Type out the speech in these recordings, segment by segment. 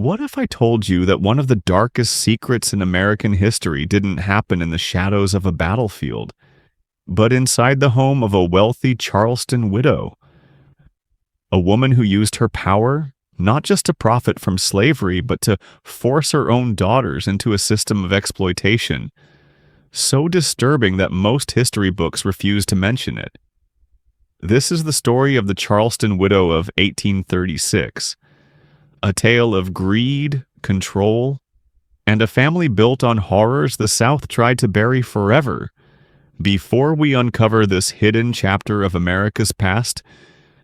What if I told you that one of the darkest secrets in American history didn't happen in the shadows of a battlefield, but inside the home of a wealthy Charleston widow? A woman who used her power not just to profit from slavery, but to force her own daughters into a system of exploitation, so disturbing that most history books refuse to mention it. This is the story of the Charleston widow of 1836, a tale of greed, control, and a family built on horrors the South tried to bury forever. Before we uncover this hidden chapter of America's past,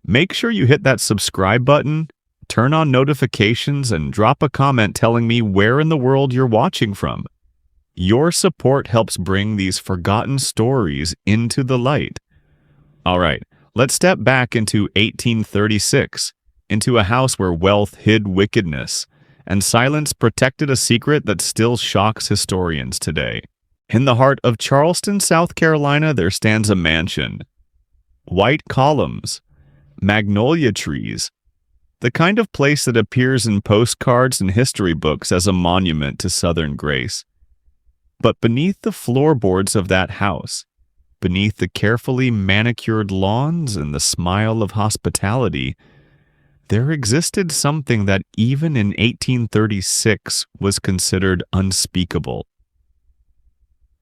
make sure you hit that subscribe button, turn on notifications, and drop a comment telling me where in the world you're watching from. Your support helps bring these forgotten stories into the light. All right, let's step back into 1836, into a house where wealth hid wickedness, and silence protected a secret that still shocks historians today. In the heart of Charleston, South Carolina, there stands a mansion. White columns, magnolia trees, the kind of place that appears in postcards and history books as a monument to Southern grace. But beneath the floorboards of that house, beneath the carefully manicured lawns and the smile of hospitality, there existed something that even in 1836 was considered unspeakable.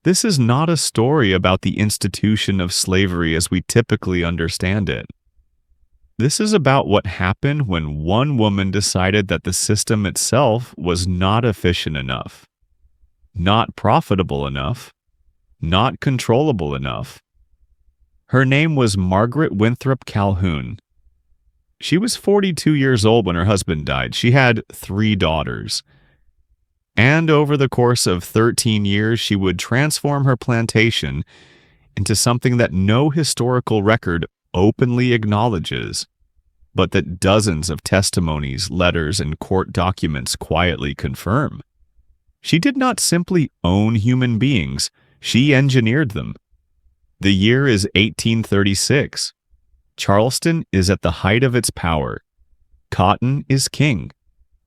This is not a story about the institution of slavery as we typically understand it. This is about what happened when one woman decided that the system itself was not efficient enough, not profitable enough, not controllable enough. Her name was Margaret Winthrop Calhoun. She was 42 years old when her husband died. She had 3 daughters. And over the course of 13 years, she would transform her plantation into something that no historical record openly acknowledges, but that dozens of testimonies, letters, and court documents quietly confirm. She did not simply own human beings, she engineered them. The year is 1836. Charleston is at the height of its power. Cotton is king.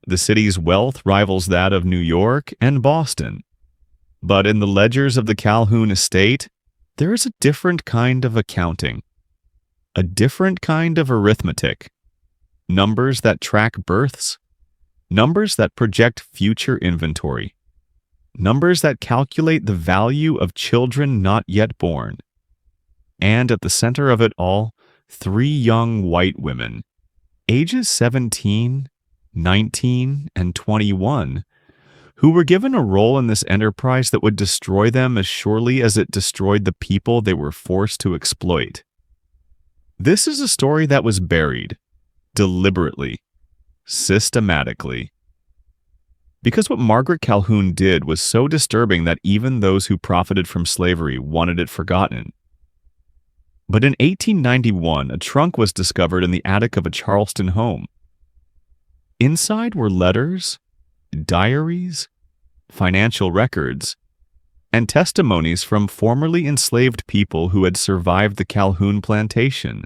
The city's wealth rivals that of New York and Boston. But in the ledgers of the Calhoun estate, there is a different kind of accounting, a different kind of arithmetic. Numbers that track births, numbers that project future inventory, numbers that calculate the value of children not yet born. And at the center of it all, 3 young white women, ages 17, 19, and 21, who were given a role in this enterprise that would destroy them as surely as it destroyed the people they were forced to exploit. This is a story that was buried, deliberately, systematically. Because what Margaret Calhoun did was so disturbing that even those who profited from slavery wanted it forgotten. But in 1891, a trunk was discovered in the attic of a Charleston home. Inside were letters, diaries, financial records, and testimonies from formerly enslaved people who had survived the Calhoun plantation.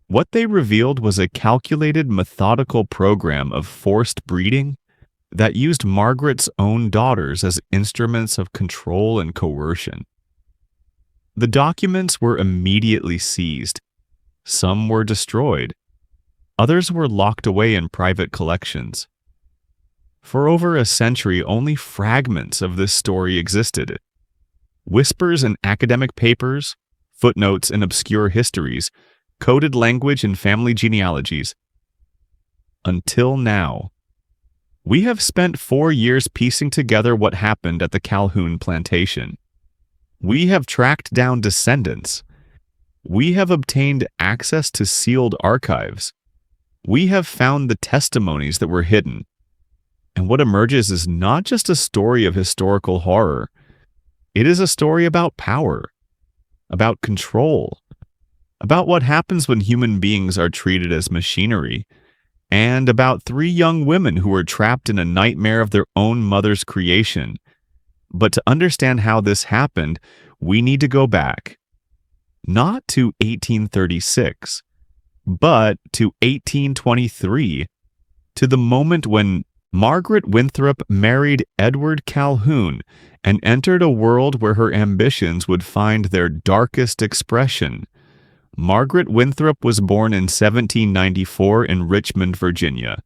What they revealed was a calculated, methodical program of forced breeding that used Margaret's own daughters as instruments of control and coercion. The documents were immediately seized. Some were destroyed. Others were locked away in private collections. For over a century, only fragments of this story existed. Whispers in academic papers, footnotes in obscure histories, coded language in family genealogies. Until now. We have spent 4 years piecing together what happened at the Calhoun plantation. We have tracked down descendants. We have obtained access to sealed archives. We have found the testimonies that were hidden. And what emerges is not just a story of historical horror. It is a story about power, about control, about what happens when human beings are treated as machinery, and about 3 young women who were trapped in a nightmare of their own mother's creation. But to understand how this happened, we need to go back, not to 1836, but to 1823, to the moment when Margaret Winthrop married Edward Calhoun and entered a world where her ambitions would find their darkest expression. Margaret Winthrop was born in 1794 in Richmond, Virginia.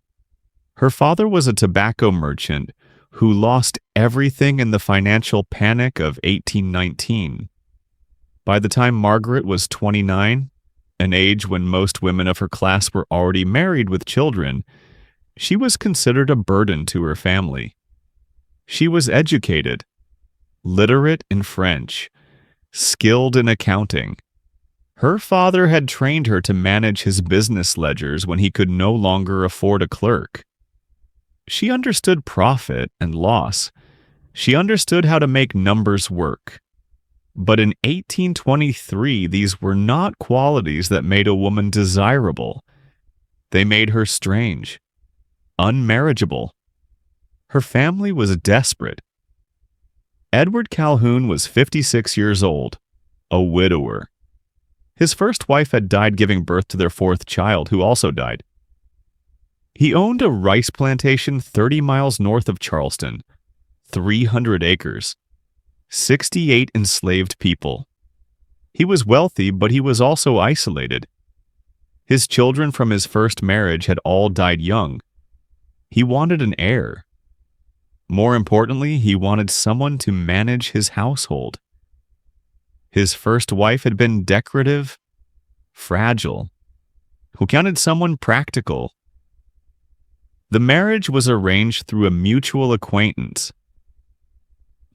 Her father was a tobacco merchant who lost everything in the financial panic of 1819. By the time Margaret was 29, an age when most women of her class were already married with children, she was considered a burden to her family. She was educated, literate in French, skilled in accounting. Her father had trained her to manage his business ledgers when he could no longer afford a clerk. She understood profit and loss. She understood how to make numbers work. But in 1823, these were not qualities that made a woman desirable. They made her strange, unmarriageable. Her family was desperate. Edward Calhoun was 56 years old, a widower. His first wife had died giving birth to their fourth child, who also died. He owned a rice plantation 30 miles north of Charleston, 300 acres, 68 enslaved people. He was wealthy, but he was also isolated. His children from his first marriage had all died young. He wanted an heir. More importantly, he wanted someone to manage his household. His first wife had been decorative, fragile, who counted someone practical. The marriage was arranged through a mutual acquaintance.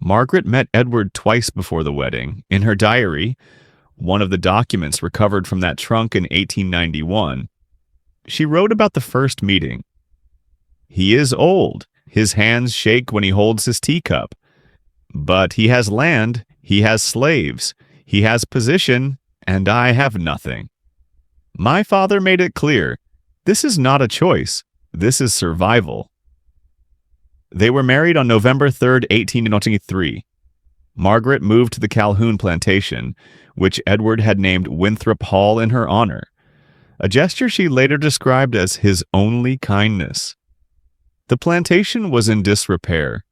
Margaret met Edward twice before the wedding. In her diary, one of the documents recovered from that trunk in 1891, she wrote about the first meeting. "He is old. His hands shake when he holds his teacup. But he has land, he has slaves, he has position, and I have nothing. My father made it clear, this is not a choice, this is survival." They were married on November 3, 1823. Margaret moved to the Calhoun plantation, which Edward had named Winthrop Hall in her honor, a gesture she later described as his only kindness. The plantation was in disrepair.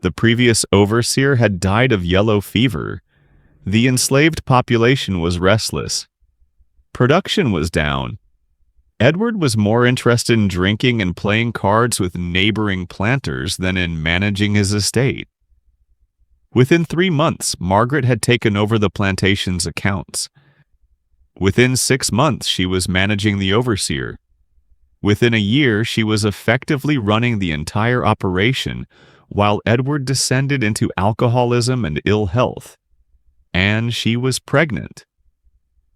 The previous overseer had died of yellow fever. The enslaved population was restless. Production was down. Edward was more interested in drinking and playing cards with neighboring planters than in managing his estate. Within 3 months, Margaret had taken over the plantation's accounts. Within 6 months, she was managing the overseer. Within a year, she was effectively running the entire operation, while Edward descended into alcoholism and ill health. And she was pregnant.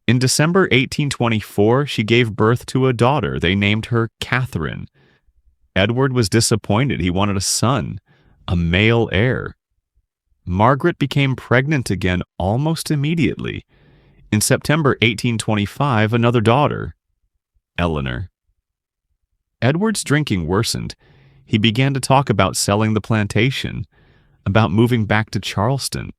In December 1824, she gave birth to a daughter. They named her Catherine. Edward was disappointed. He wanted a son, a male heir. Margaret became pregnant again almost immediately. In September 1825, another daughter, Eleanor. Edward's drinking worsened. He began to talk about selling the plantation, about moving back to Charleston,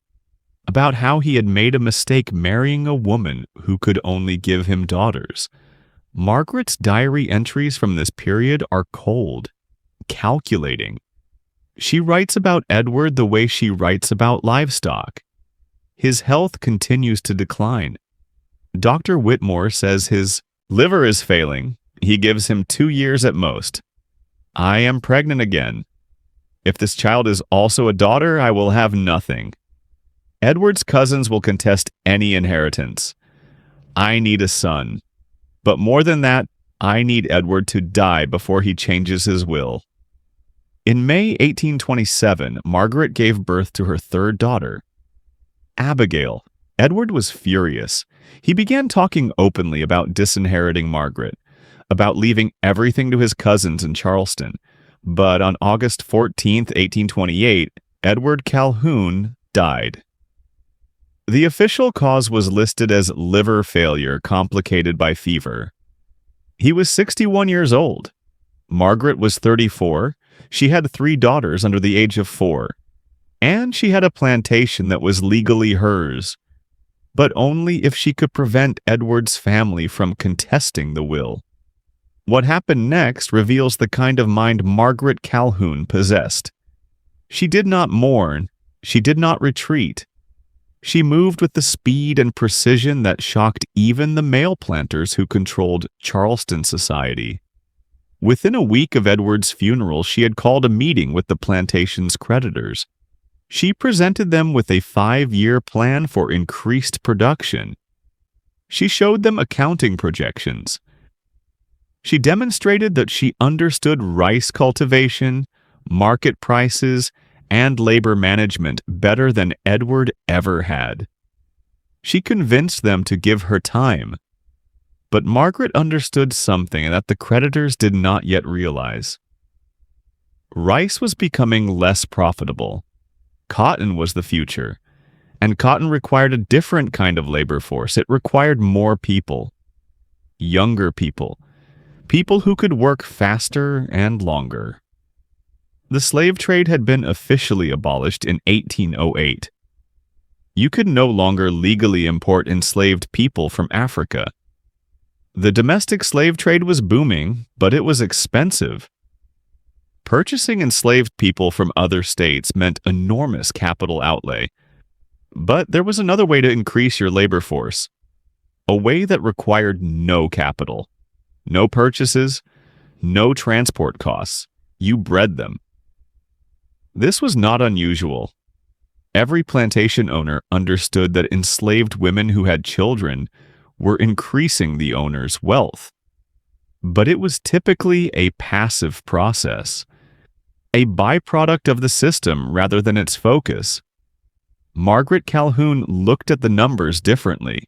about how he had made a mistake marrying a woman who could only give him daughters. Margaret's diary entries from this period are cold, calculating. She writes about Edward the way she writes about livestock. His health continues to decline. Dr. Whitmore says his liver is failing. He gives him 2 years at most. I am pregnant again. If this child is also a daughter, I will have nothing. Edward's cousins will contest any inheritance. I need a son. But more than that, I need Edward to die before he changes his will. In May 1827, Margaret gave birth to her third daughter, Abigail. Edward was furious. He began talking openly about disinheriting Margaret, about leaving everything to his cousins in Charleston. But on August 14, 1828, Edward Calhoun died. The official cause was listed as liver failure complicated by fever. He was 61 years old. Margaret was 34. She had 3 daughters under the age of 4. And she had a plantation that was legally hers, but only if she could prevent Edward's family from contesting the will. What happened next reveals the kind of mind Margaret Calhoun possessed. She did not mourn, she did not retreat. She moved with the speed and precision that shocked even the male planters who controlled Charleston society. Within a week of Edward's funeral, she had called a meeting with the plantation's creditors. She presented them with a 5-year plan for increased production. She showed them accounting projections. She demonstrated that she understood rice cultivation, market prices, and labor management better than Edward ever had. She convinced them to give her time. But Margaret understood something that the creditors did not yet realize. Rice was becoming less profitable. Cotton was the future, and cotton required a different kind of labor force. It required more people, younger people, people who could work faster and longer. The slave trade had been officially abolished in 1808. You could no longer legally import enslaved people from Africa. The domestic slave trade was booming, but it was expensive. Purchasing enslaved people from other states meant enormous capital outlay. But there was another way to increase your labor force, a way that required no capital, no purchases, no transport costs. You bred them. This was not unusual. Every plantation owner understood that enslaved women who had children were increasing the owner's wealth. But it was typically a passive process, a byproduct of the system rather than its focus. Margaret Calhoun looked at the numbers differently.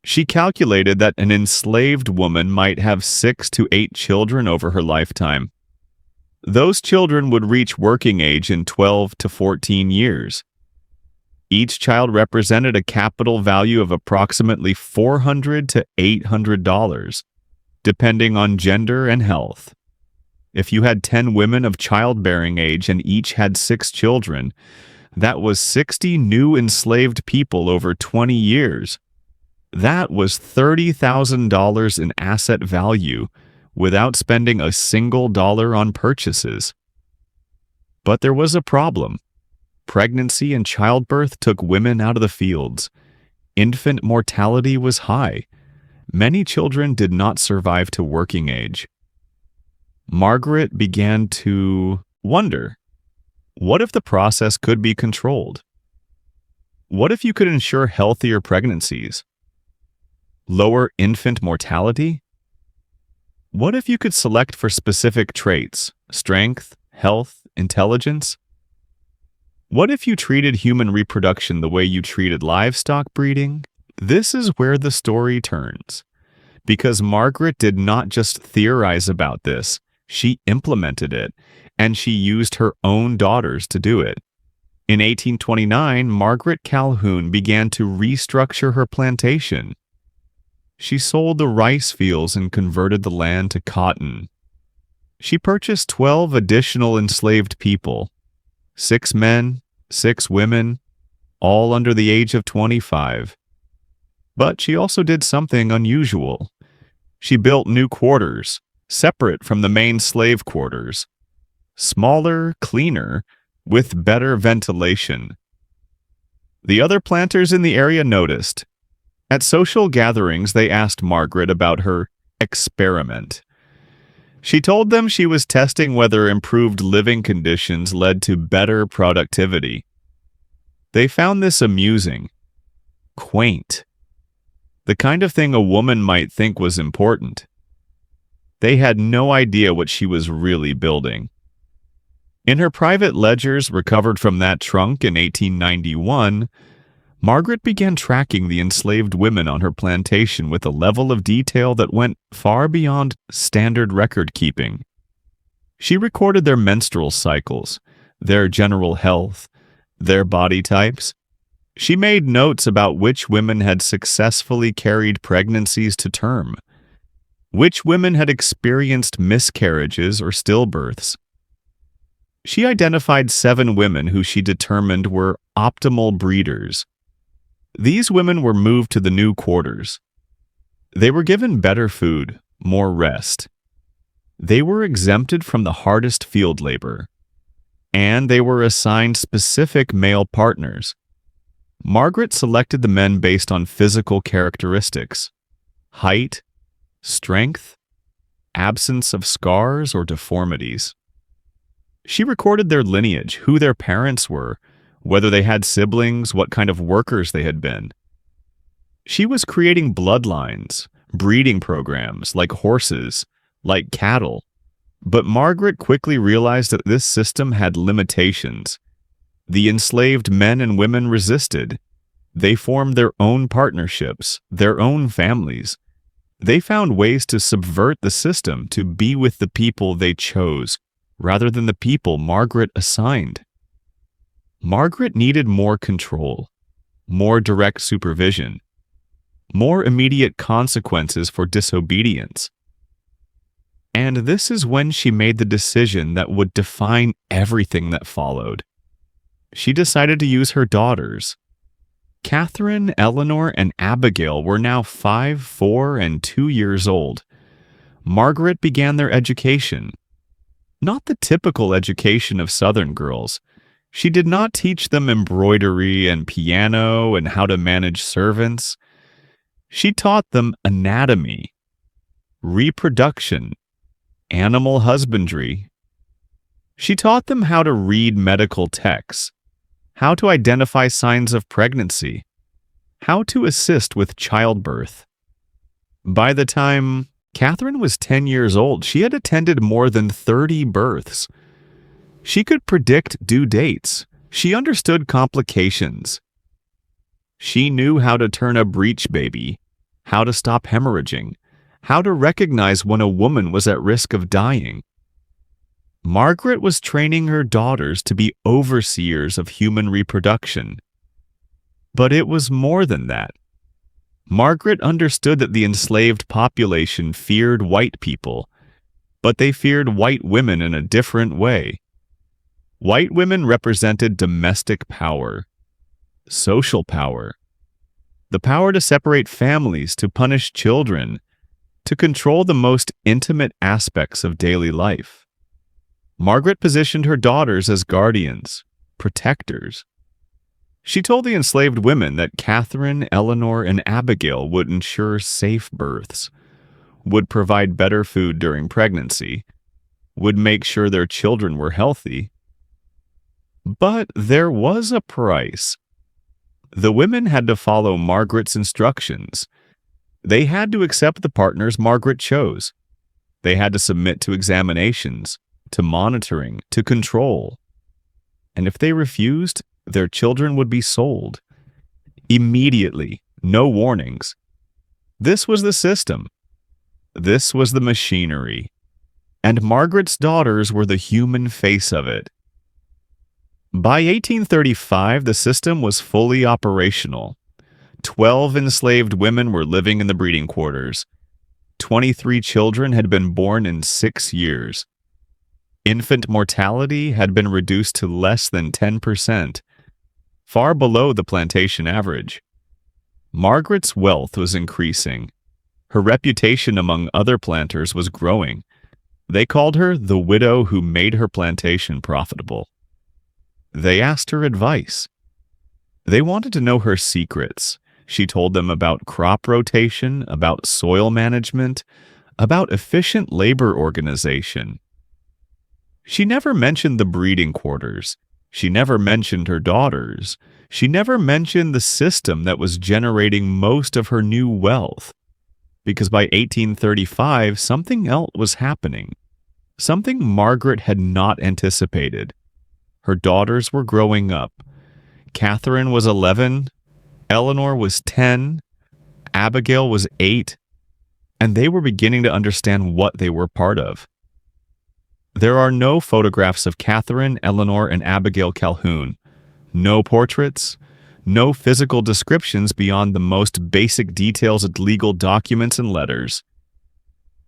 She calculated that an enslaved woman might have 6 to 8 children over her lifetime. Those children would reach working age in 12 to 14 years. Each child represented a capital value of approximately $400 to $800, depending on gender and health. If you had 10 women of childbearing age and each had 6 children, that was 60 new enslaved people over 20 years. That was $30,000 in asset value without spending a single dollar on purchases. But there was a problem. Pregnancy and childbirth took women out of the fields. Infant mortality was high. Many children did not survive to working age. Margaret began to wonder, what if the process could be controlled? What if you could ensure healthier pregnancies? Lower infant mortality? What if you could select for specific traits, strength, health, intelligence? What if you treated human reproduction the way you treated livestock breeding? This is where the story turns. Because Margaret did not just theorize about this, she implemented it, and she used her own daughters to do it. In 1829, Margaret Calhoun began to restructure her plantation. She sold the rice fields and converted the land to cotton. She purchased 12 additional enslaved people, 6 men, 6 women, all under the age of 25. But she also did something unusual. She built new quarters, separate from the main slave quarters. Smaller, cleaner, with better ventilation. The other planters in the area noticed. At social gatherings, they asked Margaret about her experiment. She told them she was testing whether improved living conditions led to better productivity. They found this amusing, quaint, the kind of thing a woman might think was important. They had no idea what she was really building. In her private ledgers recovered from that trunk in 1891, Margaret began tracking the enslaved women on her plantation with a level of detail that went far beyond standard record keeping. She recorded their menstrual cycles, their general health, their body types. She made notes about which women had successfully carried pregnancies to term, which women had experienced miscarriages or stillbirths. She identified 7 women who she determined were optimal breeders. These women were moved to the new quarters. They were given better food, more rest. They were exempted from the hardest field labor, and they were assigned specific male partners. Margaret selected the men based on physical characteristics: height, strength, absence of scars or deformities. She recorded their lineage, who their parents were, whether they had siblings, what kind of workers they had been. She was creating bloodlines, breeding programs, like horses, like cattle. But Margaret quickly realized that this system had limitations. The enslaved men and women resisted. They formed their own partnerships, their own families. They found ways to subvert the system to be with the people they chose, rather than the people Margaret assigned. Margaret needed more control, more direct supervision, more immediate consequences for disobedience. And this is when she made the decision that would define everything that followed. She decided to use her daughters. Catherine, Eleanor, and Abigail were now 5, 4, and 2 years old. Margaret began their education. Not the typical education of Southern girls. She did not teach them embroidery and piano and how to manage servants. She taught them anatomy, reproduction, animal husbandry. She taught them how to read medical texts, how to identify signs of pregnancy, how to assist with childbirth. By the time Catherine was 10 years old, she had attended more than 30 births. She could predict due dates. She understood complications. She knew how to turn a breech baby, how to stop hemorrhaging, how to recognize when a woman was at risk of dying. Margaret was training her daughters to be overseers of human reproduction. But it was more than that. Margaret understood that the enslaved population feared white people, but they feared white women in a different way. White women represented domestic power, social power, the power to separate families, to punish children, to control the most intimate aspects of daily life. Margaret positioned her daughters as guardians, protectors. She told the enslaved women that Catherine, Eleanor, and Abigail would ensure safe births, would provide better food during pregnancy, would make sure their children were healthy. But there was a price. The women had to follow Margaret's instructions. They had to accept the partners Margaret chose. They had to submit to examinations, to monitoring, to control. And if they refused, their children would be sold. Immediately, no warnings. This was the system. This was the machinery. And Margaret's daughters were the human face of it. By 1835, the system was fully operational. 12 enslaved women were living in the breeding quarters. 23 children had been born in 6 years. Infant mortality had been reduced to less than 10%, far below the plantation average. Margaret's wealth was increasing. Her reputation among other planters was growing. They called her the widow who made her plantation profitable. They asked her advice. They wanted to know her secrets. She told them about crop rotation, about soil management, about efficient labor organization. She never mentioned the breeding quarters. She never mentioned her daughters. She never mentioned the system that was generating most of her new wealth. Because by 1835, something else was happening. Something Margaret had not anticipated. Her daughters were growing up. Catherine was 11, Eleanor was 10, Abigail was 8, and they were beginning to understand what they were part of. There are no photographs of Catherine, Eleanor, and Abigail Calhoun. No portraits, no physical descriptions beyond the most basic details of legal documents and letters.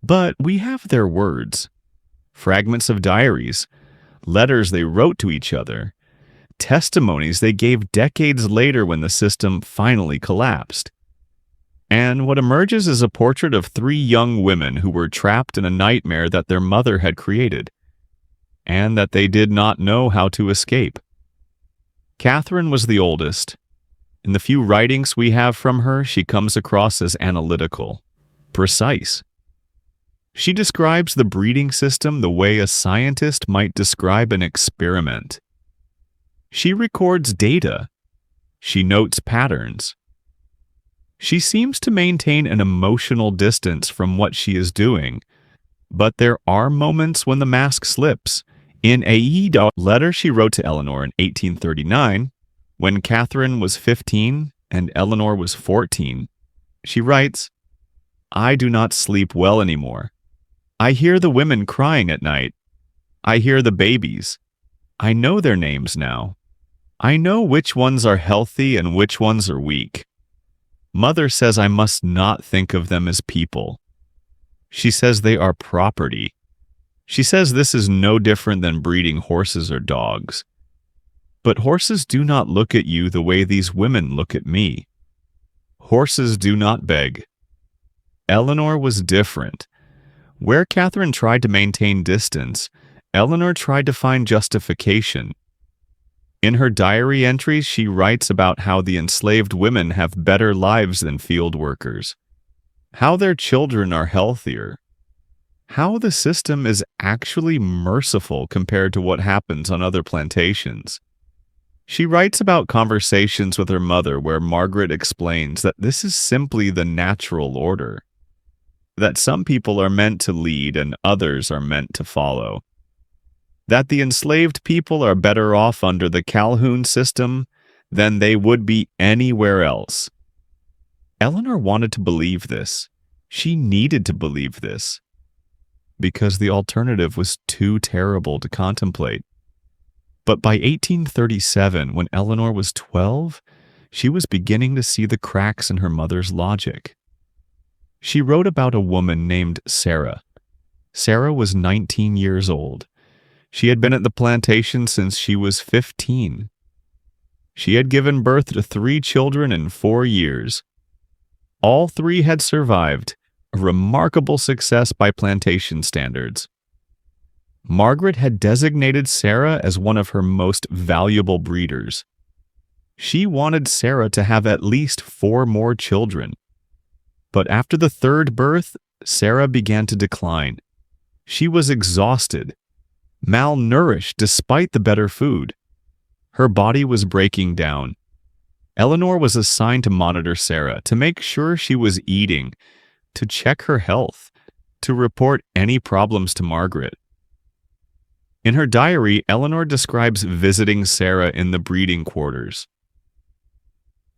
But we have their words, fragments of diaries, letters they wrote to each other, testimonies they gave decades later when the system finally collapsed. And what emerges is a portrait of three young women who were trapped in a nightmare that their mother had created, and that they did not know how to escape. Catherine was the oldest. In the few writings we have from her, she comes across as analytical, precise. She describes the breeding system the way a scientist might describe an experiment. She records data. She notes patterns. She seems to maintain an emotional distance from what she is doing, but there are moments when the mask slips. In a letter she wrote to Eleanor in 1839, when Catherine was 15 and Eleanor was 14, she writes, "I do not sleep well anymore. I hear the women crying at night. I hear the babies. I know their names now. I know which ones are healthy and which ones are weak. Mother says I must not think of them as people. She says they are property. She says this is no different than breeding horses or dogs. But horses do not look at you the way these women look at me. Horses do not beg." Eleanor was different. Where Catherine tried to maintain distance, Eleanor tried to find justification. In her diary entries, she writes about how the enslaved women have better lives than field workers, how their children are healthier, how the system is actually merciful compared to what happens on other plantations. She writes about conversations with her mother where Margaret explains that this is simply the natural order, that some people are meant to lead and others are meant to follow, that the enslaved people are better off under the Calhoun system than they would be anywhere else. Eleanor wanted to believe this. She needed to believe this, because the alternative was too terrible to contemplate. But by 1837, when Eleanor was 12, she was beginning to see the cracks in her mother's logic. She wrote about a woman named Sarah. Sarah was 19 years old. She had been at the plantation since she was 15. She had given birth to 3 children in 4 years. All 3 had survived, a remarkable success by plantation standards. Margaret had designated Sarah as one of her most valuable breeders. She wanted Sarah to have at least 4 more children. But after the 3rd birth, Sarah began to decline. She was exhausted, malnourished despite the better food. Her body was breaking down. Eleanor was assigned to monitor Sarah, to make sure she was eating, to check her health, to report any problems to Margaret. In her diary, Eleanor describes visiting Sarah in the breeding quarters.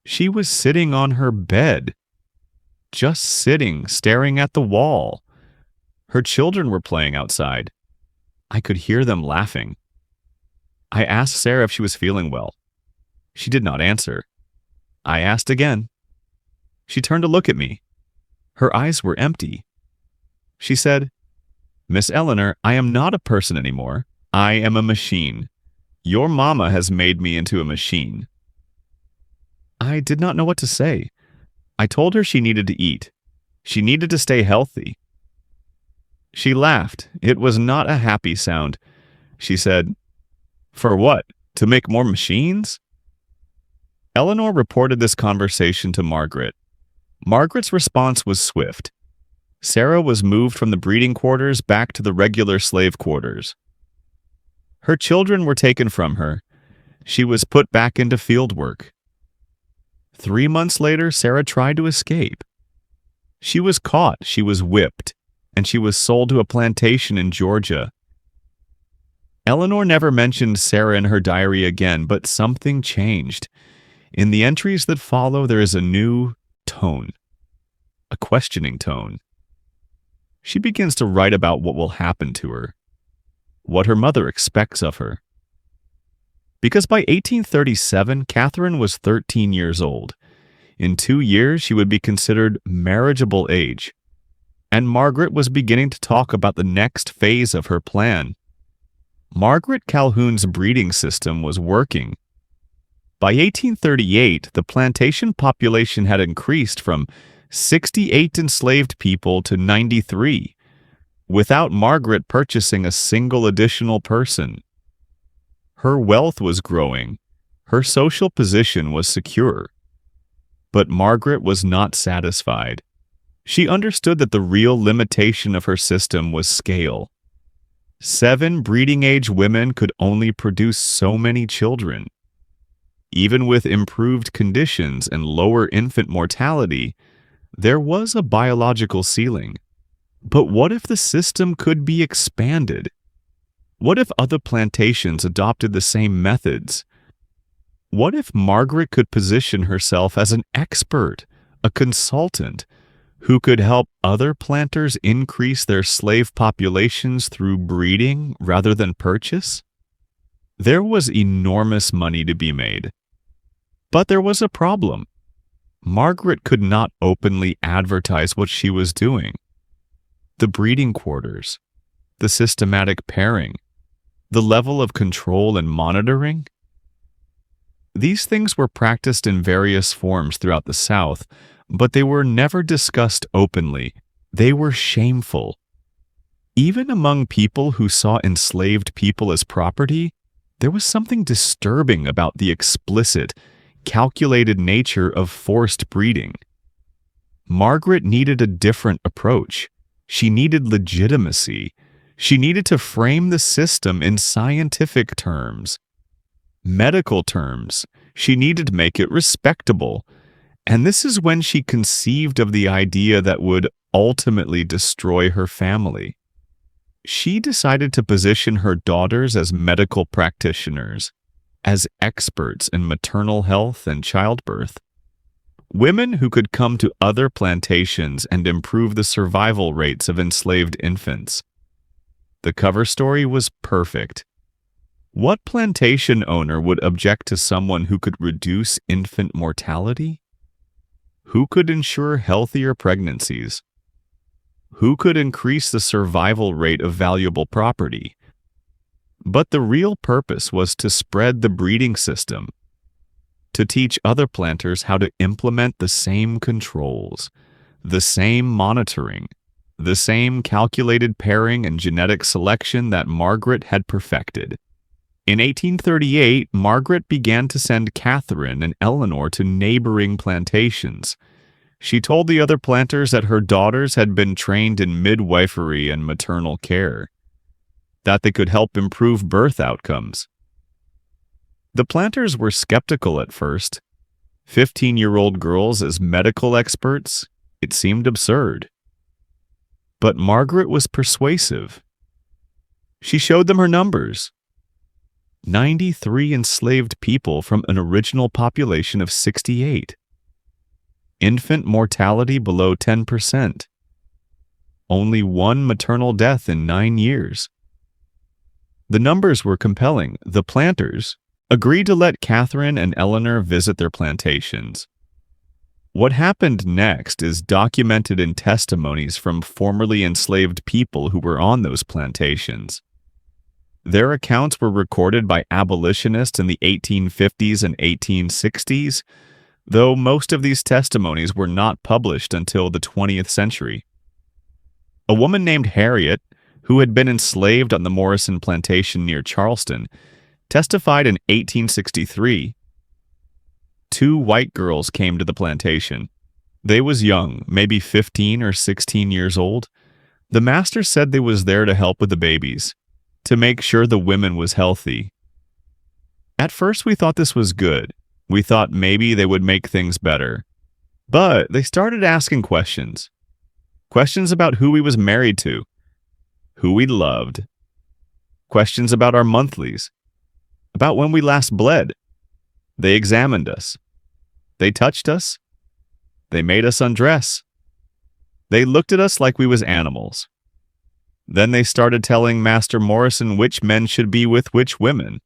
She was sitting on her bed, just sitting, staring at the wall. Her children were playing outside. I could hear them laughing. I asked Sarah if she was feeling well. She did not answer. I asked again. She turned to look at me. Her eyes were empty. She said, "Miss Eleanor, I am not a person anymore. I am a machine. Your mama has made me into a machine." I did not know what to say. I told her she needed to eat. She needed to stay healthy. She laughed. It was not a happy sound. She said, "For what? To make more machines?" Eleanor reported this conversation to Margaret. Margaret's response was swift. Sarah was moved from the breeding quarters back to the regular slave quarters. Her children were taken from her. She was put back into field work. 3 months later, Sarah tried to escape. She was caught, she was whipped, and she was sold to a plantation in Georgia. Eleanor never mentioned Sarah in her diary again, but something changed. In the entries that follow, there is a new tone, a questioning tone. She begins to write about what will happen to her, what her mother expects of her. Because by 1837, Catherine was 13 years old. In 2 years, she would be considered marriageable age. And Margaret was beginning to talk about the next phase of her plan. Margaret Calhoun's breeding system was working. By 1838, the plantation population had increased from 68 enslaved people to 93, without Margaret purchasing a single additional person. Her wealth was growing. Her social position was secure. But Margaret was not satisfied. She understood that the real limitation of her system was scale. 7 breeding-age women could only produce so many children. Even with improved conditions and lower infant mortality, there was a biological ceiling. But what if the system could be expanded? What if other plantations adopted the same methods? What if Margaret could position herself as an expert, a consultant, who could help other planters increase their slave populations through breeding rather than purchase? There was enormous money to be made. But there was a problem. Margaret could not openly advertise what she was doing. The breeding quarters, the systematic pairing, the level of control and monitoring. These things were practiced in various forms throughout the South, but they were never discussed openly. They were shameful. Even among people who saw enslaved people as property, there was something disturbing about the explicit, calculated nature of forced breeding. Margaret needed a different approach. She needed legitimacy. She needed to frame the system in scientific terms, medical terms. She needed to make it respectable. And this is when she conceived of the idea that would ultimately destroy her family. She decided to position her daughters as medical practitioners, as experts in maternal health and childbirth. Women who could come to other plantations and improve the survival rates of enslaved infants. The cover story was perfect. What plantation owner would object to someone who could reduce infant mortality? Who could ensure healthier pregnancies? Who could increase the survival rate of valuable property? But the real purpose was to spread the breeding system, to teach other planters how to implement the same controls, the same monitoring, the same calculated pairing and genetic selection that Margaret had perfected. In 1838, Margaret began to send Catherine and Eleanor to neighboring plantations. She told the other planters that her daughters had been trained in midwifery and maternal care, that they could help improve birth outcomes. The planters were skeptical at first. 15-year-old girls as medical experts, it seemed absurd. But Margaret was persuasive. She showed them her numbers. 93 enslaved people from an original population of 68. Infant mortality below 10%. Only 1 maternal death in 9 years. The numbers were compelling. The planters agreed to let Catherine and Eleanor visit their plantations. What happened next is documented in testimonies from formerly enslaved people who were on those plantations. Their accounts were recorded by abolitionists in the 1850s and 1860s, though most of these testimonies were not published until the 20th century. A woman named Harriet, who had been enslaved on the Morrison plantation near Charleston, testified in 1863. 2 white girls came to the plantation. They was young, maybe 15 or 16 years old. The master said they was there to help with the babies, to make sure the women was healthy. At first we thought this was good. We thought maybe they would make things better. But they started asking questions. Questions about who we was married to, who we loved. Questions about our monthlies, about when we last bled. They examined us. They touched us. They made us undress. They looked at us like we was animals. Then they started telling Master Morrison which men should be with which women.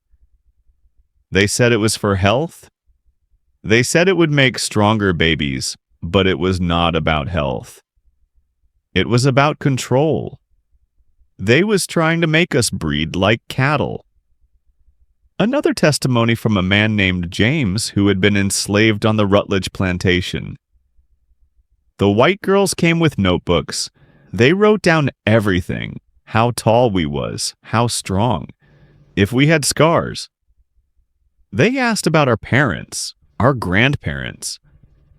They said it was for health. They said it would make stronger babies, but it was not about health. It was about control. They was trying to make us breed like cattle. Another testimony from a man named James who had been enslaved on the Rutledge plantation. The white girls came with notebooks. They wrote down everything: how tall we was, how strong, if we had scars. They asked about our parents, our grandparents.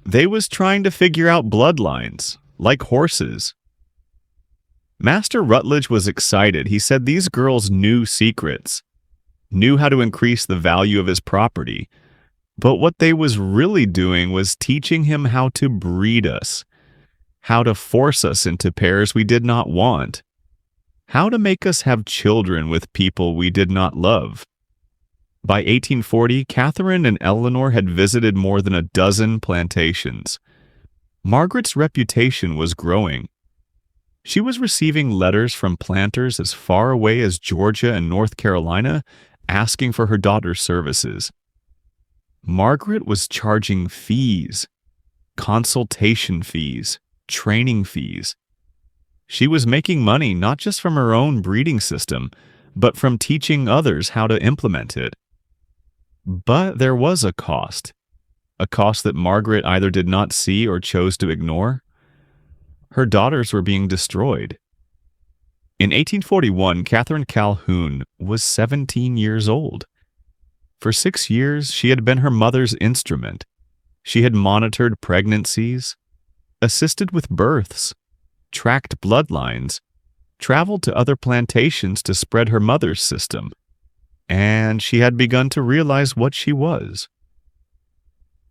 They was trying to figure out bloodlines, like horses. Master Rutledge was excited. He said these girls knew secrets, knew how to increase the value of his property. But what they was really doing was teaching him how to breed us, how to force us into pairs we did not want, how to make us have children with people we did not love. By 1840, Catherine and Eleanor had visited more than a dozen plantations. Margaret's reputation was growing. She was receiving letters from planters as far away as Georgia and North Carolina asking for her daughter's services. Margaret was charging fees, consultation fees, training fees. She was making money not just from her own breeding system, but from teaching others how to implement it. But there was a cost that Margaret either did not see or chose to ignore. Her daughters were being destroyed. In 1841, Catherine Calhoun was 17 years old. For 6 years, she had been her mother's instrument. She had monitored pregnancies, assisted with births, tracked bloodlines, traveled to other plantations to spread her mother's system, and she had begun to realize what she was.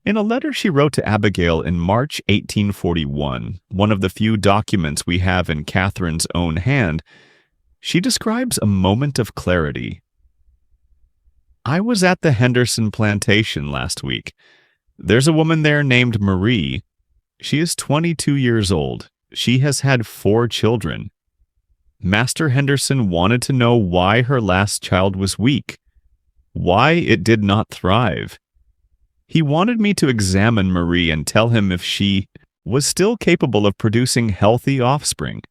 In a letter she wrote to Abigail in March 1841, one of the few documents we have in Catherine's own hand, she describes a moment of clarity. I was at the Henderson plantation last week. There's a woman there named Marie. She is 22 years old. She has had 4 children. Master Henderson wanted to know why her last child was weak, why it did not thrive. He wanted me to examine Marie and tell him if she was still capable of producing healthy offspring.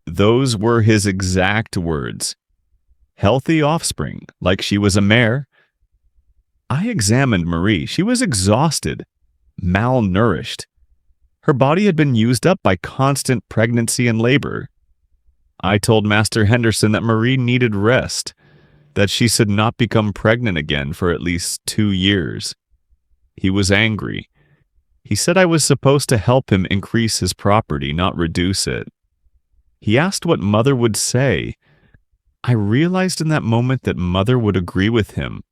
Those were his exact words. Healthy offspring, like she was a mare. I examined Marie. She was exhausted, malnourished. Her body had been used up by constant pregnancy and labor. I told Master Henderson that Marie needed rest, that she should not become pregnant again for at least 2 years. He was angry. He said I was supposed to help him increase his property, not reduce it. He asked what Mother would say. I realized in that moment that Mother would agree with him.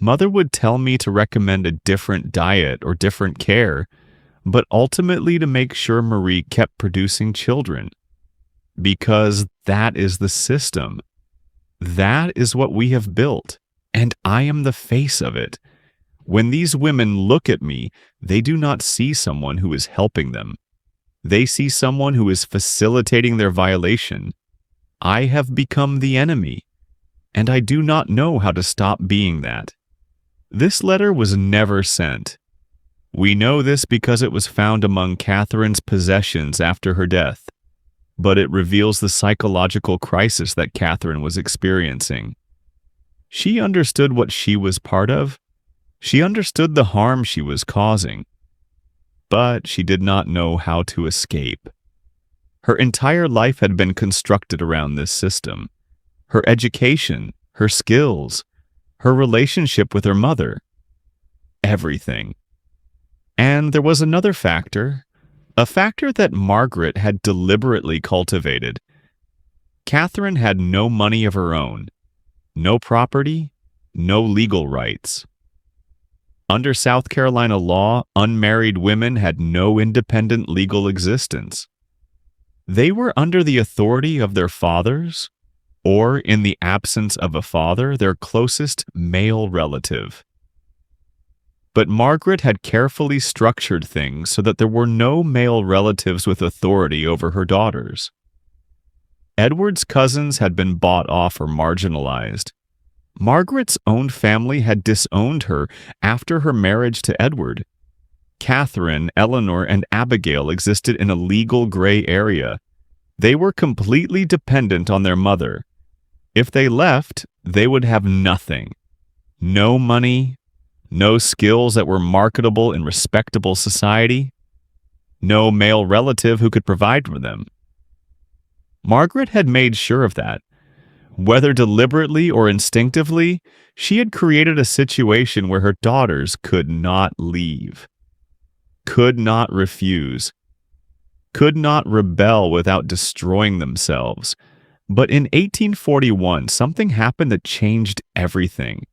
Mother would tell me to recommend a different diet or different care, but ultimately to make sure Marie kept producing children. Because that is the system. That is what we have built, and I am the face of it. When these women look at me, they do not see someone who is helping them. They see someone who is facilitating their violation. I have become the enemy, and I do not know how to stop being that. This letter was never sent. We know this because it was found among Catherine's possessions after her death, but it reveals the psychological crisis that Catherine was experiencing. She understood what she was part of. She understood the harm she was causing, but she did not know how to escape. Her entire life had been constructed around this system. Her education, her skills, her relationship with her mother, everything. And there was another factor, a factor that Margaret had deliberately cultivated. Catherine had no money of her own, no property, no legal rights. Under South Carolina law, unmarried women had no independent legal existence. They were under the authority of their fathers, or, in the absence of a father, their closest male relative. But Margaret had carefully structured things so that there were no male relatives with authority over her daughters. Edward's cousins had been bought off or marginalized. Margaret's own family had disowned her after her marriage to Edward. Catherine, Eleanor, and Abigail existed in a legal gray area. They were completely dependent on their mother. If they left, they would have nothing. No money, no skills that were marketable in respectable society. no male relative who could provide for them. Margaret had made sure of that. Whether deliberately or instinctively, she had created a situation where her daughters could not leave, could not refuse, could not rebel without destroying themselves. But in 1841, something happened that changed everything.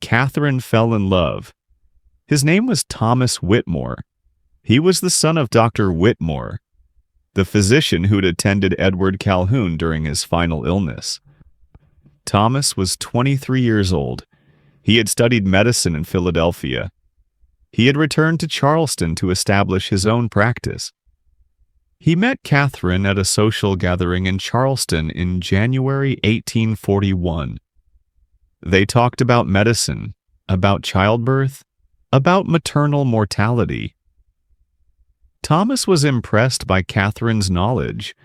Catherine fell in love. His name was Thomas Whitmore. He was the son of Dr. Whitmore, the physician who'd attended Edward Calhoun during his final illness. Thomas was 23 years old. He had studied medicine in Philadelphia. He had returned to Charleston to establish his own practice. He met Catherine at a social gathering in Charleston in January 1841. They talked about medicine, about childbirth, about maternal mortality. Thomas was impressed by Catherine's knowledge.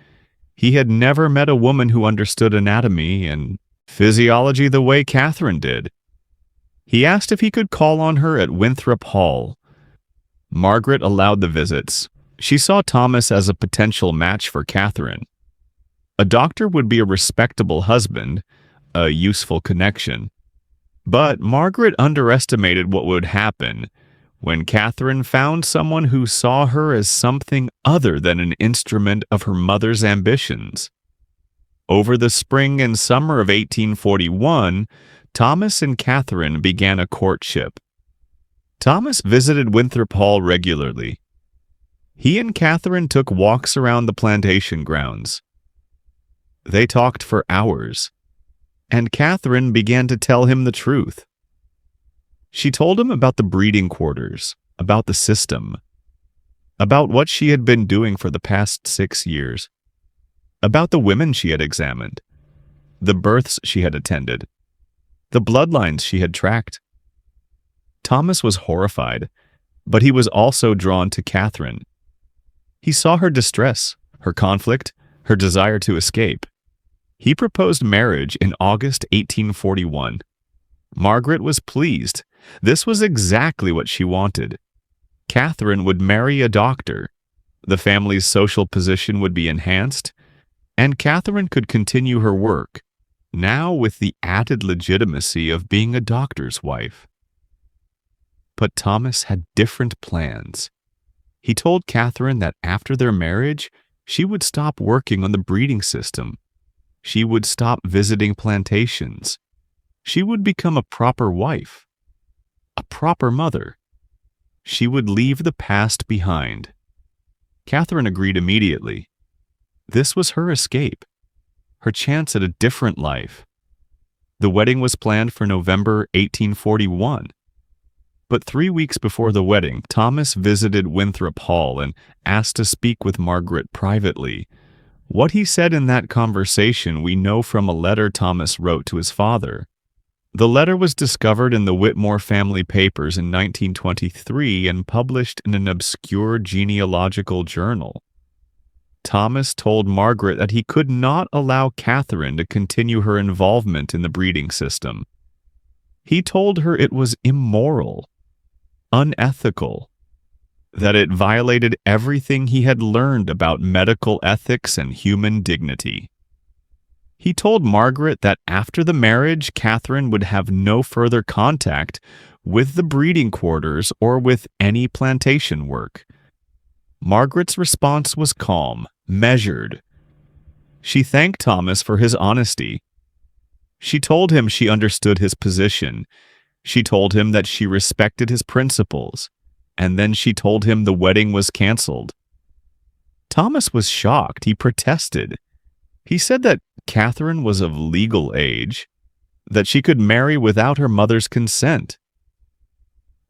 He had never met a woman who understood anatomy and physiology the way Catherine did. He asked if he could call on her at Winthrop Hall. Margaret allowed the visits. She saw Thomas as a potential match for Catherine. A doctor would be a respectable husband, a useful connection. But Margaret underestimated what would happen when Catherine found someone who saw her as something other than an instrument of her mother's ambitions. Over the spring and summer of 1841, Thomas and Catherine began a courtship. Thomas visited Winthrop Hall regularly. He and Catherine took walks around the plantation grounds. They talked for hours, and Catherine began to tell him the truth. She told him about the breeding quarters, about the system, about what she had been doing for the past 6 years, about the women she had examined, the births she had attended, the bloodlines she had tracked. Thomas was horrified, but he was also drawn to Catherine. He saw her distress, her conflict, her desire to escape. He proposed marriage in August 1841. Margaret was pleased. This was exactly what she wanted. Catherine would marry a doctor. The family's social position would be enhanced, and Catherine could continue her work, now with the added legitimacy of being a doctor's wife. But Thomas had different plans. He told Catherine that after their marriage, she would stop working on the breeding system. She would stop visiting plantations. She would become a proper wife, a proper mother. She would leave the past behind. Catherine agreed immediately. This was her escape, her chance at a different life. The wedding was planned for November 1841. But 3 weeks before the wedding, Thomas visited Winthrop Hall and asked to speak with Margaret privately. What he said in that conversation we know from a letter Thomas wrote to his father. The letter was discovered in the Whitmore family papers in 1923 and published in an obscure genealogical journal. Thomas told Margaret that he could not allow Catherine to continue her involvement in the breeding system. He told her it was immoral, unethical, that it violated everything he had learned about medical ethics and human dignity. He told Margaret that after the marriage, Catherine would have no further contact with the breeding quarters or with any plantation work. Margaret's response was calm, measured. She thanked Thomas for his honesty. She told him she understood his position. She told him that she respected his principles. And then she told him the wedding was canceled. Thomas was shocked. He protested. He said that Catherine was of legal age, that she could marry without her mother's consent.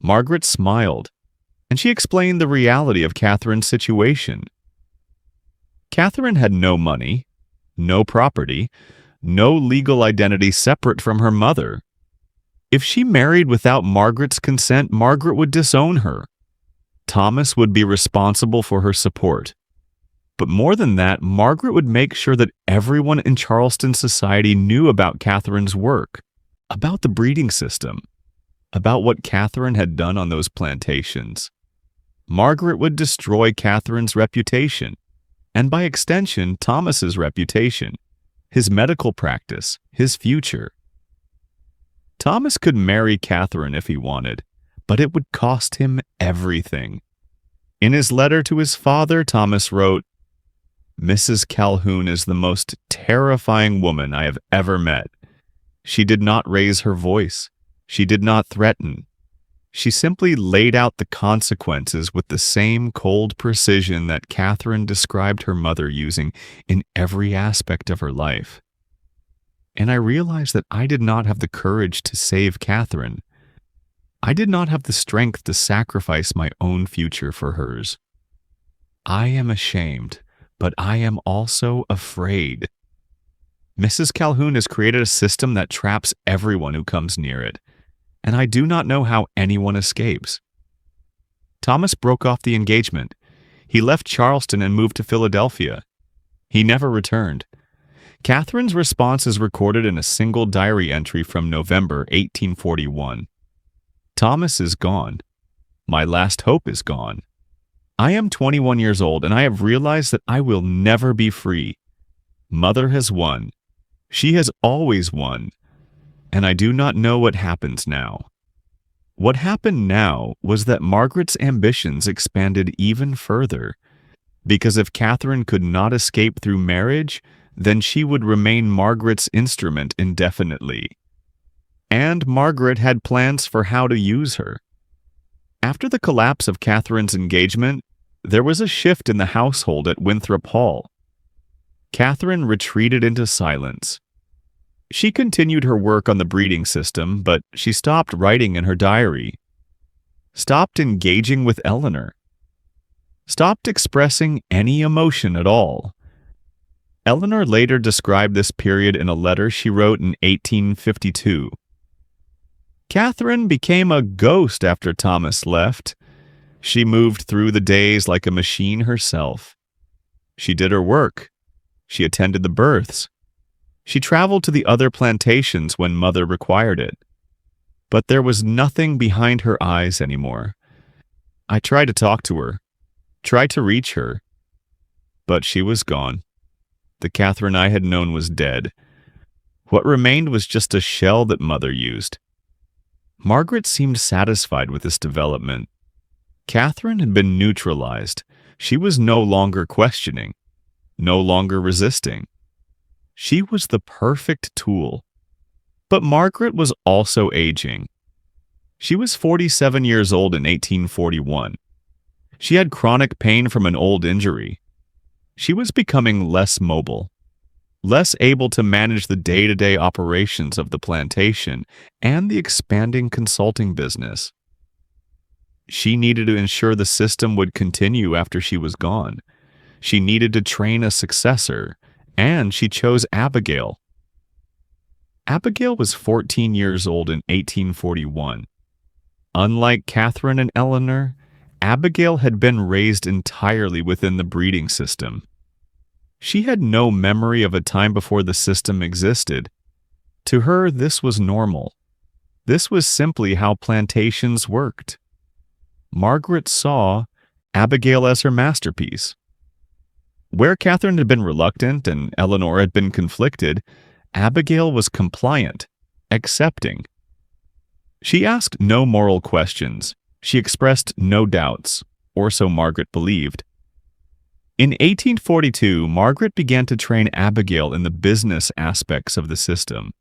Margaret smiled, and she explained the reality of Catherine's situation. Catherine had no money, no property, no legal identity separate from her mother. If she married without Margaret's consent, Margaret would disown her. Thomas would be responsible for her support. But more than that, Margaret would make sure that everyone in Charleston society knew about Catherine's work, about the breeding system, about what Catherine had done on those plantations. Margaret would destroy Catherine's reputation, and by extension, Thomas's reputation, his medical practice, his future. Thomas could marry Catherine if he wanted, but it would cost him everything. In his letter to his father, Thomas wrote, "Mrs. Calhoun is the most terrifying woman I have ever met. She did not raise her voice. She did not threaten. She simply laid out the consequences with the same cold precision that Catherine described her mother using in every aspect of her life. And I realized that I did not have the courage to save Catherine. I did not have the strength to sacrifice my own future for hers. I am ashamed, but I am also afraid. Mrs. Calhoun has created a system that traps everyone who comes near it, and I do not know how anyone escapes." Thomas broke off the engagement. He left Charleston and moved to Philadelphia. He never returned. Catherine's response is recorded in a single diary entry from November 1841. "Thomas is gone. My last hope is gone. I am 21 years old, and I have realized that I will never be free. Mother has won. She has always won. And I do not know what happens now." What happened now was that Margaret's ambitions expanded even further, because if Catherine could not escape through marriage, then she would remain Margaret's instrument indefinitely. And Margaret had plans for how to use her. After the collapse of Catherine's engagement, there was a shift in the household at Winthrop Hall. Catherine retreated into silence. She continued her work on the breeding system, but she stopped writing in her diary, stopped engaging with Eleanor, stopped expressing any emotion at all. Eleanor later described this period in a letter she wrote in 1852. "Catherine became a ghost after Thomas left. She moved through the days like a machine herself. She did her work. She attended the births. She traveled to the other plantations when Mother required it. But there was nothing behind her eyes anymore. I tried to talk to her, tried to reach her, but she was gone. The Catherine I had known was dead. What remained was just a shell that Mother used." Margaret seemed satisfied with this development. Catherine had been neutralized. She was no longer questioning, no longer resisting. She was the perfect tool. But Margaret was also aging. She was 47 years old in 1841. She had chronic pain from an old injury. She was becoming less mobile, less able to manage the day-to-day operations of the plantation and the expanding consulting business. She needed to ensure the system would continue after she was gone. She needed to train a successor, and she chose Abigail. Abigail was 14 years old in 1841. Unlike Catherine and Eleanor, Abigail had been raised entirely within the breeding system. She had no memory of a time before the system existed. To her, this was normal. This was simply how plantations worked. Margaret saw Abigail as her masterpiece. Where Catherine had been reluctant and Eleanor had been conflicted, Abigail was compliant, accepting. She asked no moral questions. She expressed no doubts, or so Margaret believed. In 1842, Margaret began to train Abigail in the business aspects of the system.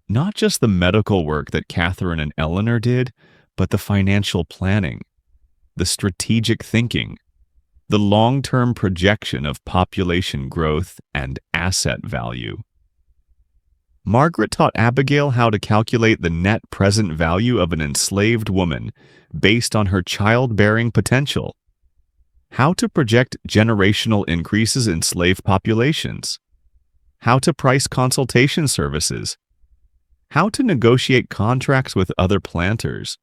Not just the medical work that Catherine and Eleanor did, but the financial planning, the strategic thinking, the long-term projection of population growth and asset value. Margaret taught Abigail how to calculate the net present value of an enslaved woman based on her childbearing potential, how to project generational increases in slave populations, how to price consultation services, how to negotiate contracts with other planters.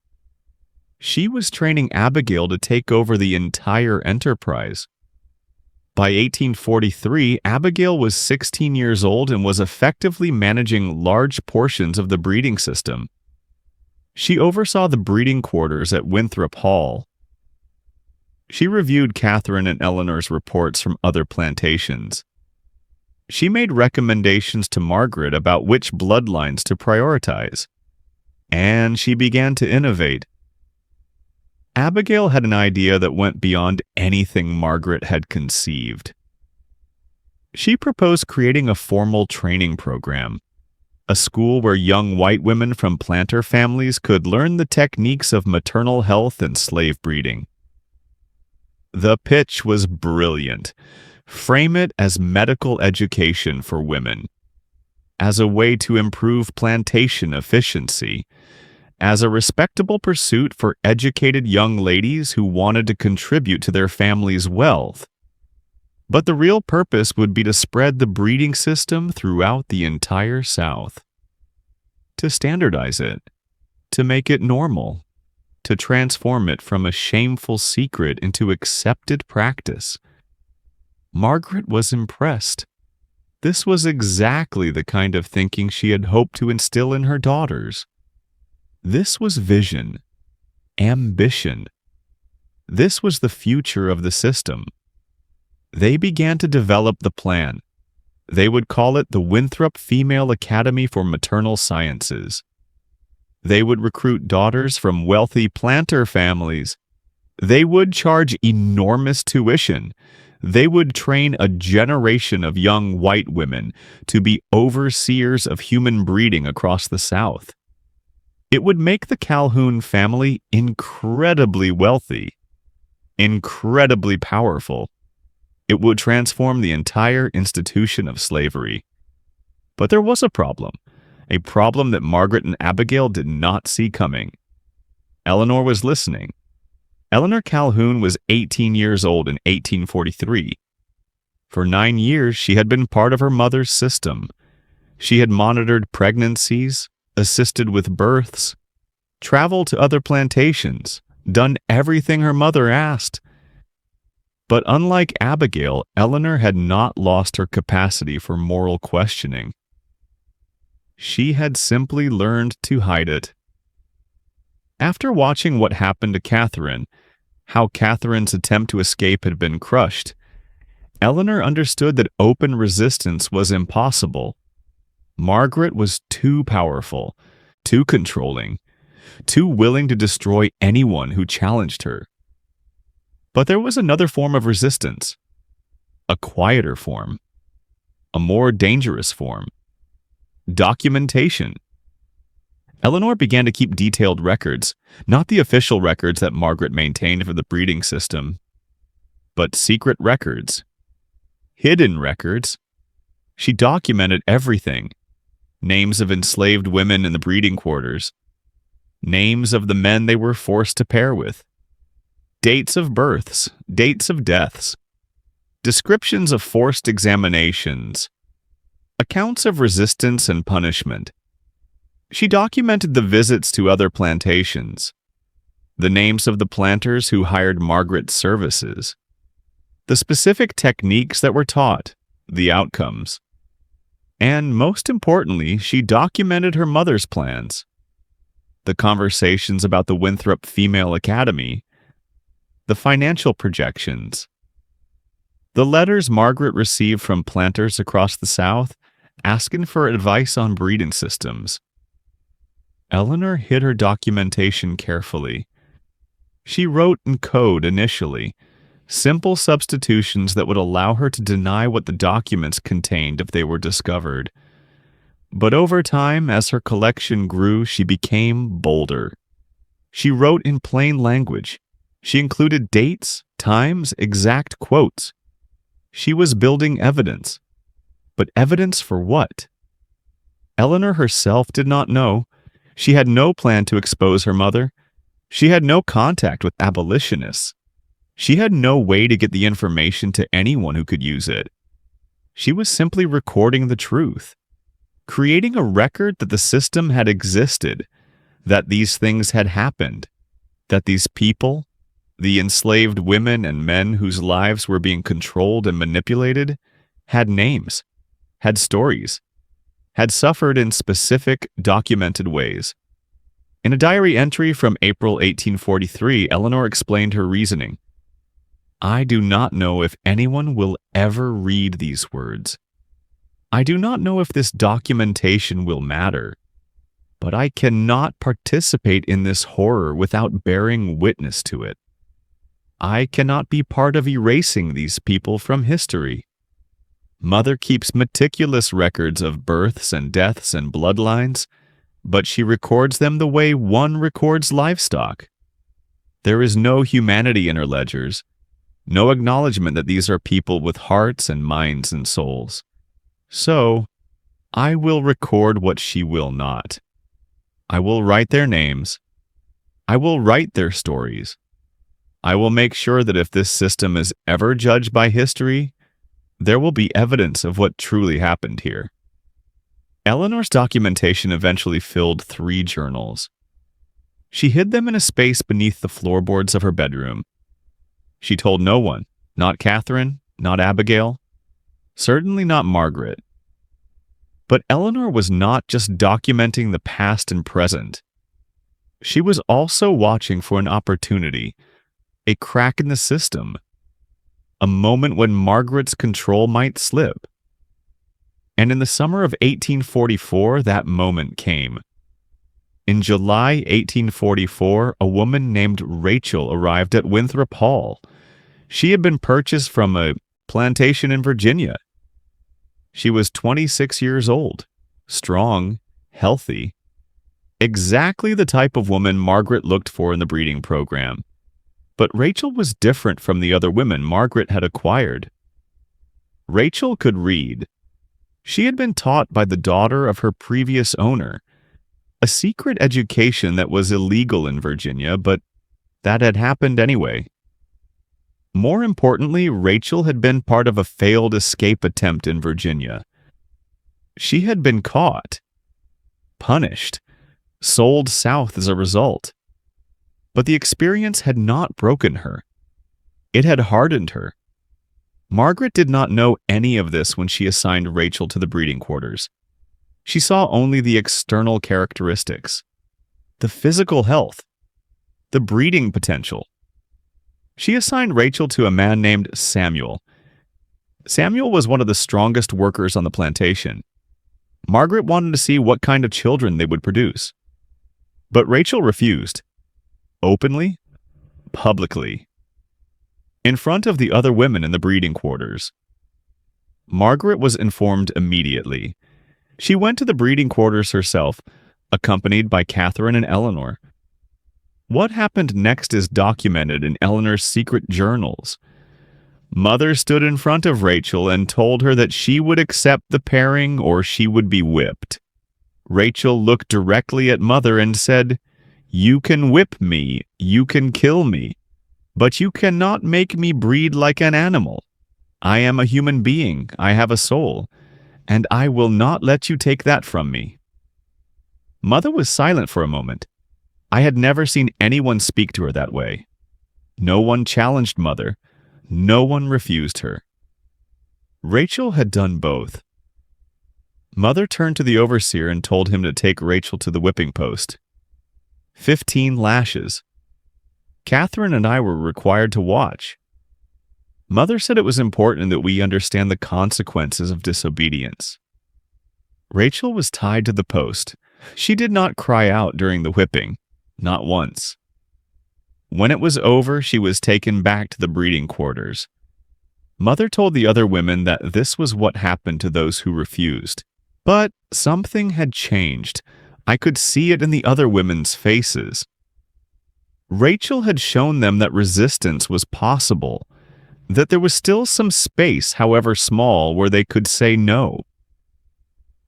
She was training Abigail to take over the entire enterprise. By 1843, Abigail was 16 years old and was effectively managing large portions of the breeding system. She oversaw the breeding quarters at Winthrop Hall. She reviewed Catherine and Eleanor's reports from other plantations. She made recommendations to Margaret about which bloodlines to prioritize. And she began to innovate. Abigail had an idea that went beyond anything Margaret had conceived. She proposed creating a formal training program, a school where young white women from planter families could learn the techniques of maternal health and slave breeding. The pitch was brilliant. Frame it as medical education for women, as a way to improve plantation efficiency, as a respectable pursuit for educated young ladies who wanted to contribute to their family's wealth. But the real purpose would be to spread the breeding system throughout the entire South, to standardize it, to make it normal, to transform it from a shameful secret into accepted practice. Margaret was impressed. This was exactly the kind of thinking she had hoped to instill in her daughters. This was vision, ambition. This was the future of the system. They began to develop the plan. They would call it the Winthrop Female Academy for Maternal Sciences. They would recruit daughters from wealthy planter families. They would charge enormous tuition. They would train a generation of young white women to be overseers of human breeding across the South. It would make the Calhoun family incredibly wealthy, incredibly powerful. It would transform the entire institution of slavery. But there was a problem that Margaret and Abigail did not see coming. Eleanor was listening. Eleanor Calhoun was 18 years old in 1843. For 9 years, she had been part of her mother's system. She had monitored pregnancies, assisted with births, traveled to other plantations, done everything her mother asked. But unlike Abigail, Eleanor had not lost her capacity for moral questioning. She had simply learned to hide it. After watching what happened to Catherine, how Catherine's attempt to escape had been crushed, Eleanor understood that open resistance was impossible. Margaret was too powerful, too controlling, too willing to destroy anyone who challenged her. But there was another form of resistance, a quieter form, a more dangerous form: documentation. Eleanor began to keep detailed records, not the official records that Margaret maintained for the breeding system, but secret records, hidden records. She documented everything: names of enslaved women in the breeding quarters, names of the men they were forced to pair with, dates of births, dates of deaths, descriptions of forced examinations, accounts of resistance and punishment. She documented the visits to other plantations, the names of the planters who hired Margaret's services, the specific techniques that were taught, the outcomes. And most importantly, she documented her mother's plans, the conversations about the Winthrop Female Academy, the financial projections, the letters Margaret received from planters across the South asking for advice on breeding systems. Eleanor hid her documentation carefully. She wrote in code initially, simple substitutions that would allow her to deny what the documents contained if they were discovered. But over time, as her collection grew, she became bolder. She wrote in plain language. She included dates, times, exact quotes. She was building evidence. But evidence for what? Eleanor herself did not know. She had no plan to expose her mother. She had no contact with abolitionists. She had no way to get the information to anyone who could use it. She was simply recording the truth, creating a record that the system had existed, that these things had happened, that these people, the enslaved women and men whose lives were being controlled and manipulated, had names, had stories, had suffered in specific, documented ways. In a diary entry from April 1843, Eleanor explained her reasoning. I do not know if anyone will ever read these words. I do not know if this documentation will matter, but I cannot participate in this horror without bearing witness to it. I cannot be part of erasing these people from history. Mother keeps meticulous records of births and deaths and bloodlines, but she records them the way one records livestock. There is no humanity in her ledgers, no acknowledgement that these are people with hearts and minds and souls. So, I will record what she will not. I will write their names. I will write their stories. I will make sure that if this system is ever judged by history, there will be evidence of what truly happened here. Eleanor's documentation eventually filled 3 journals. She hid them in a space beneath the floorboards of her bedroom. She told no one, not Catherine, not Abigail, certainly not Margaret. But Eleanor was not just documenting the past and present. She was also watching for an opportunity, a crack in the system, a moment when Margaret's control might slip. And in the summer of 1844, that moment came. In July 1844, a woman named Rachel arrived at Winthrop Hall. She had been purchased from a plantation in Virginia. She was 26 years old, strong, healthy, exactly the type of woman Margaret looked for in the breeding program. But Rachel was different from the other women Margaret had acquired. Rachel could read. She had been taught by the daughter of her previous owner, a secret education that was illegal in Virginia, but that had happened anyway. More importantly, Rachel had been part of a failed escape attempt in Virginia. She had been caught, punished, sold south as a result. But the experience had not broken her. It had hardened her. Margaret did not know any of this when she assigned Rachel to the breeding quarters. She saw only the external characteristics, the physical health, the breeding potential. She assigned Rachel to a man named Samuel. Samuel was one of the strongest workers on the plantation. Margaret wanted to see what kind of children they would produce. But Rachel refused. Openly, publicly, in front of the other women in the breeding quarters. Margaret was informed immediately. She went to the breeding quarters herself, accompanied by Catherine and Eleanor. What happened next is documented in Eleanor's secret journals. Mother stood in front of Rachel and told her that she would accept the pairing or she would be whipped. Rachel looked directly at Mother and said, "You can whip me, you can kill me, but you cannot make me breed like an animal. I am a human being, I have a soul, and I will not let you take that from me." Mother was silent for a moment. I had never seen anyone speak to her that way. No one challenged Mother. No one refused her. Rachel had done both. Mother turned to the overseer and told him to take Rachel to the whipping post. 15 lashes. Catherine and I were required to watch. Mother said it was important that we understand the consequences of disobedience. Rachel was tied to the post. She did not cry out during the whipping, not once. When it was over, she was taken back to the breeding quarters. Mother told the other women that this was what happened to those who refused. But something had changed. I could see it in the other women's faces. Rachel had shown them that resistance was possible, that there was still some space, however small, where they could say no.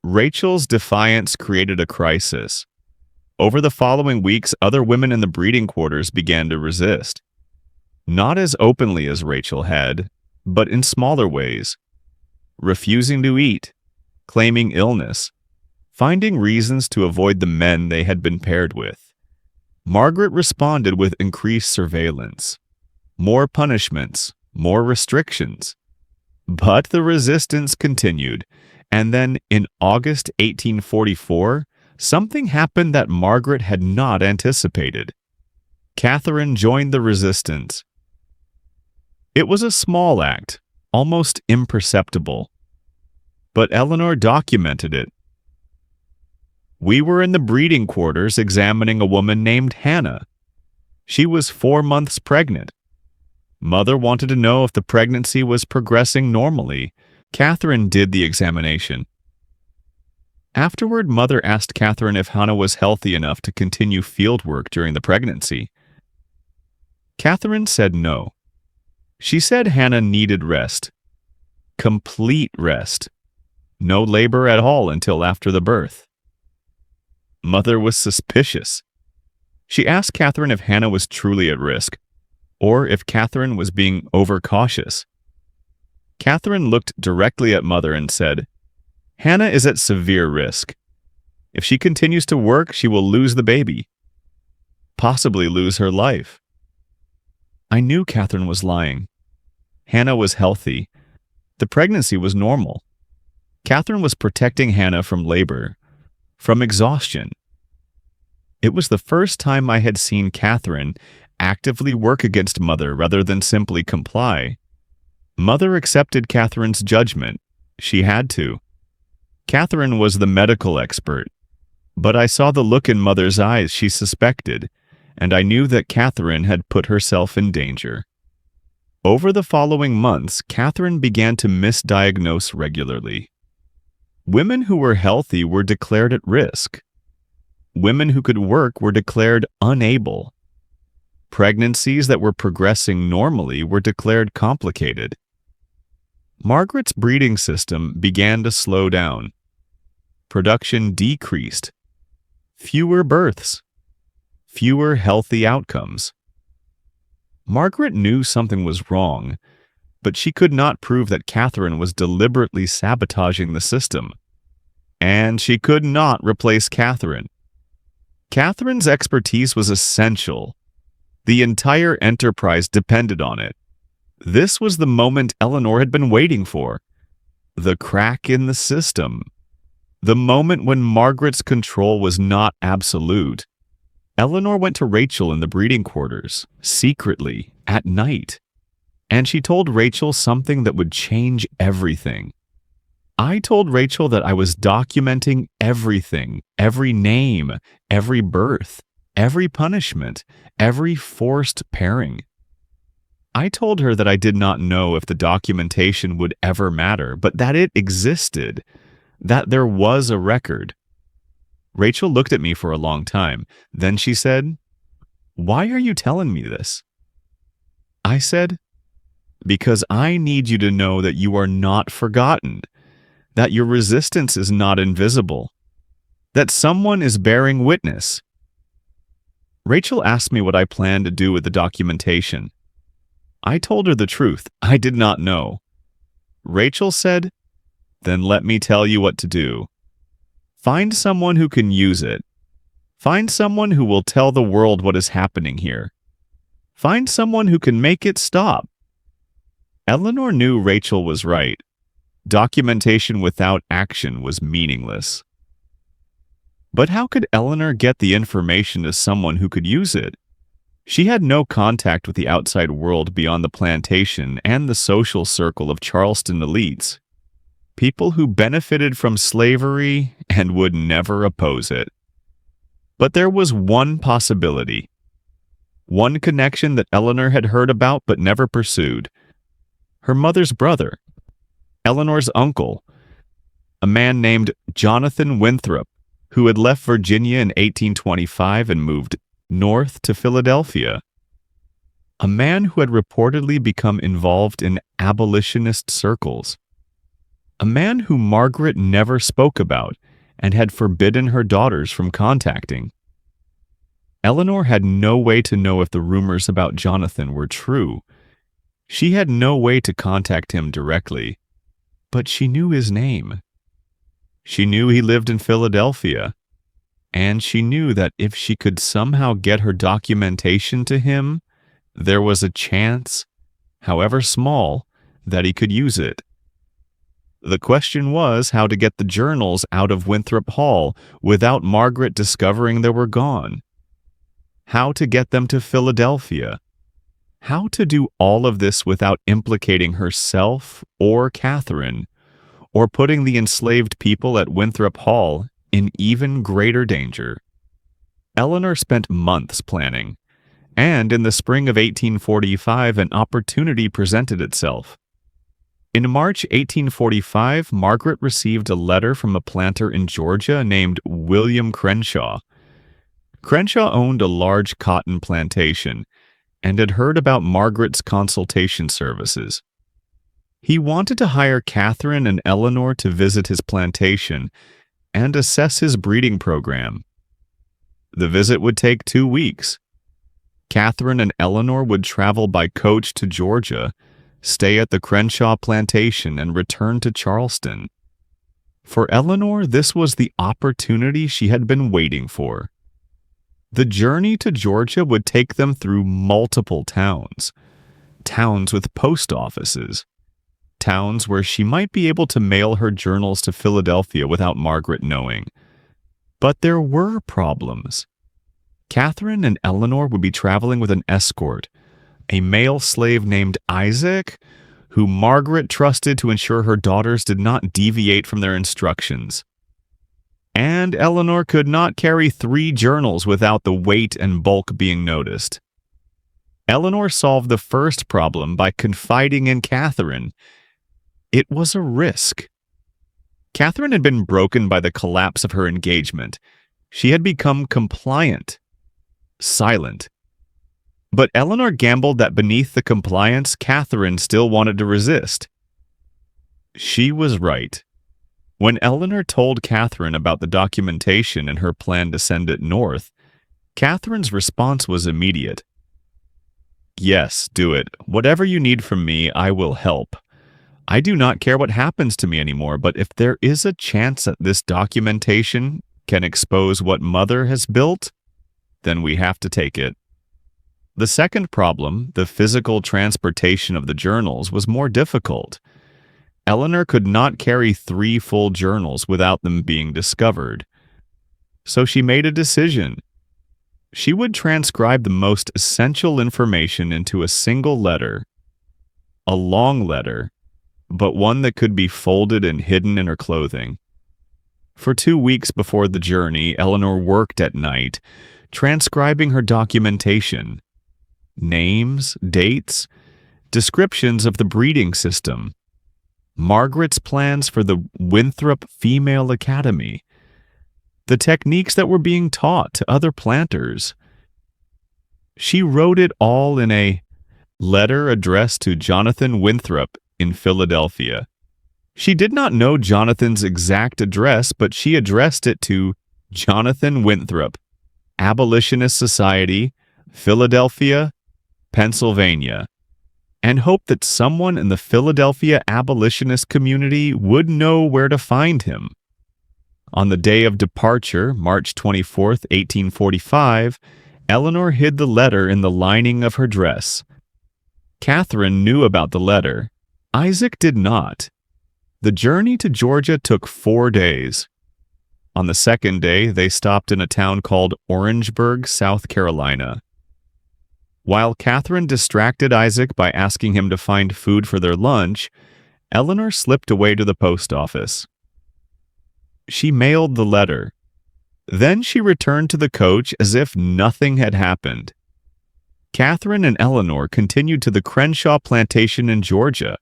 Rachel's defiance created a crisis. Over the following weeks, other women in the breeding quarters began to resist. Not as openly as Rachel had, but in smaller ways. Refusing to eat, claiming illness, finding reasons to avoid the men they had been paired with. Margaret responded with increased surveillance, more punishments, more restrictions. But the resistance continued, and then in August 1844, something happened that Margaret had not anticipated. Catherine joined the resistance. It was a small act, almost imperceptible. But Eleanor documented it. We were in the breeding quarters examining a woman named Hannah. She was 4 months pregnant. Mother wanted to know if the pregnancy was progressing normally. Catherine did the examination. Afterward, Mother asked Catherine if Hannah was healthy enough to continue field work during the pregnancy. Catherine said no. She said Hannah needed rest. Complete rest. No labor at all until after the birth. Mother was suspicious. She asked Catherine if Hannah was truly at risk, or if Catherine was being overcautious. Catherine looked directly at Mother and said, "Hannah is at severe risk. If she continues to work, she will lose the baby, possibly lose her life." I knew Catherine was lying. Hannah was healthy. The pregnancy was normal. Catherine was protecting Hannah from labor, from exhaustion. It was the first time I had seen Catherine actively work against Mother rather than simply comply. Mother accepted Catherine's judgment. She had to. Catherine was the medical expert, but I saw the look in Mother's eyes she suspected, and I knew that Catherine had put herself in danger. Over the following months, Catherine began to misdiagnose regularly. Women who were healthy were declared at risk. Women who could work were declared unable. Pregnancies that were progressing normally were declared complicated. Margaret's breeding system began to slow down. Production decreased. Fewer births. Fewer healthy outcomes. Margaret knew something was wrong, but she could not prove that Catherine was deliberately sabotaging the system. And she could not replace Catherine. Catherine's expertise was essential. The entire enterprise depended on it. This was the moment Eleanor had been waiting for. The crack in the system. The moment when Margaret's control was not absolute. Eleanor went to Rachel in the breeding quarters, secretly, at night. And she told Rachel something that would change everything. I told Rachel that I was documenting everything, every name, every birth, every punishment, every forced pairing. I told her that I did not know if the documentation would ever matter, but that it existed, that there was a record. Rachel looked at me for a long time. Then she said, "Why are you telling me this?" I said, "Because I need you to know that you are not forgotten, that your resistance is not invisible, that someone is bearing witness." Rachel asked me what I planned to do with the documentation. I told her the truth. I did not know. Rachel said, "Then let me tell you what to do. Find someone who can use it. Find someone who will tell the world what is happening here. Find someone who can make it stop." Eleanor knew Rachel was right. Documentation without action was meaningless. But how could Eleanor get the information to someone who could use it? She had no contact with the outside world beyond the plantation and the social circle of Charleston elites, people who benefited from slavery and would never oppose it. But there was one possibility, one connection that Eleanor had heard about but never pursued. Her mother's brother, Eleanor's uncle, a man named Jonathan Winthrop, who had left Virginia in 1825 and moved north to Philadelphia. A man who had reportedly become involved in abolitionist circles. A man who Margaret never spoke about and had forbidden her daughters from contacting. Eleanor had no way to know if the rumors about Jonathan were true. She had no way to contact him directly, but she knew his name. She knew he lived in Philadelphia, and she knew that if she could somehow get her documentation to him, there was a chance, however small, that he could use it. The question was how to get the journals out of Winthrop Hall without Margaret discovering they were gone. How to get them to Philadelphia. How to do all of this without implicating herself or Catherine, or putting the enslaved people at Winthrop Hall in even greater danger. Eleanor spent months planning, and in the spring of 1845 an opportunity presented itself. In March 1845, Margaret received a letter from a planter in Georgia named William Crenshaw. Crenshaw owned a large cotton plantation and had heard about Margaret's consultation services. He wanted to hire Catherine and Eleanor to visit his plantation and assess his breeding program. The visit would take 2 weeks. Catherine and Eleanor would travel by coach to Georgia, stay at the Crenshaw plantation, and return to Charleston. For Eleanor, this was the opportunity she had been waiting for. The journey to Georgia would take them through multiple towns with post offices, towns where she might be able to mail her journals to Philadelphia without Margaret knowing. But there were problems. Catherine and Eleanor would be traveling with an escort, a male slave named Isaac, who Margaret trusted to ensure her daughters did not deviate from their instructions. And Eleanor could not carry 3 journals without the weight and bulk being noticed. Eleanor solved the first problem by confiding in Catherine. It was a risk. Catherine had been broken by the collapse of her engagement. She had become compliant, silent. But Eleanor gambled that beneath the compliance, Catherine still wanted to resist. She was right. When Eleanor told Catherine about the documentation and her plan to send it north, Catherine's response was immediate. "Yes, do it. Whatever you need from me, I will help. I do not care what happens to me anymore, but if there is a chance that this documentation can expose what Mother has built, then we have to take it." The second problem, the physical transportation of the journals, was more difficult. Eleanor could not carry 3 full journals without them being discovered. So she made a decision. She would transcribe the most essential information into a single letter, a long letter, but one that could be folded and hidden in her clothing. For 2 weeks before the journey, Eleanor worked at night, transcribing her documentation, names, dates, descriptions of the breeding system, Margaret's plans for the Winthrop Female Academy, the techniques that were being taught to other planters. She wrote it all in a letter addressed to Jonathan Winthrop in Philadelphia. She did not know Jonathan's exact address, but she addressed it to Jonathan Winthrop, Abolitionist Society, Philadelphia, Pennsylvania, and hoped that someone in the Philadelphia abolitionist community would know where to find him. On the day of departure, March 24th, 1845, Eleanor hid the letter in the lining of her dress. Catherine knew about the letter. Isaac did not. The journey to Georgia took 4 days. On the second day, they stopped in a town called Orangeburg, South Carolina. While Catherine distracted Isaac by asking him to find food for their lunch, Eleanor slipped away to the post office. She mailed the letter. Then she returned to the coach as if nothing had happened. Catherine and Eleanor continued to the Crenshaw plantation in Georgia.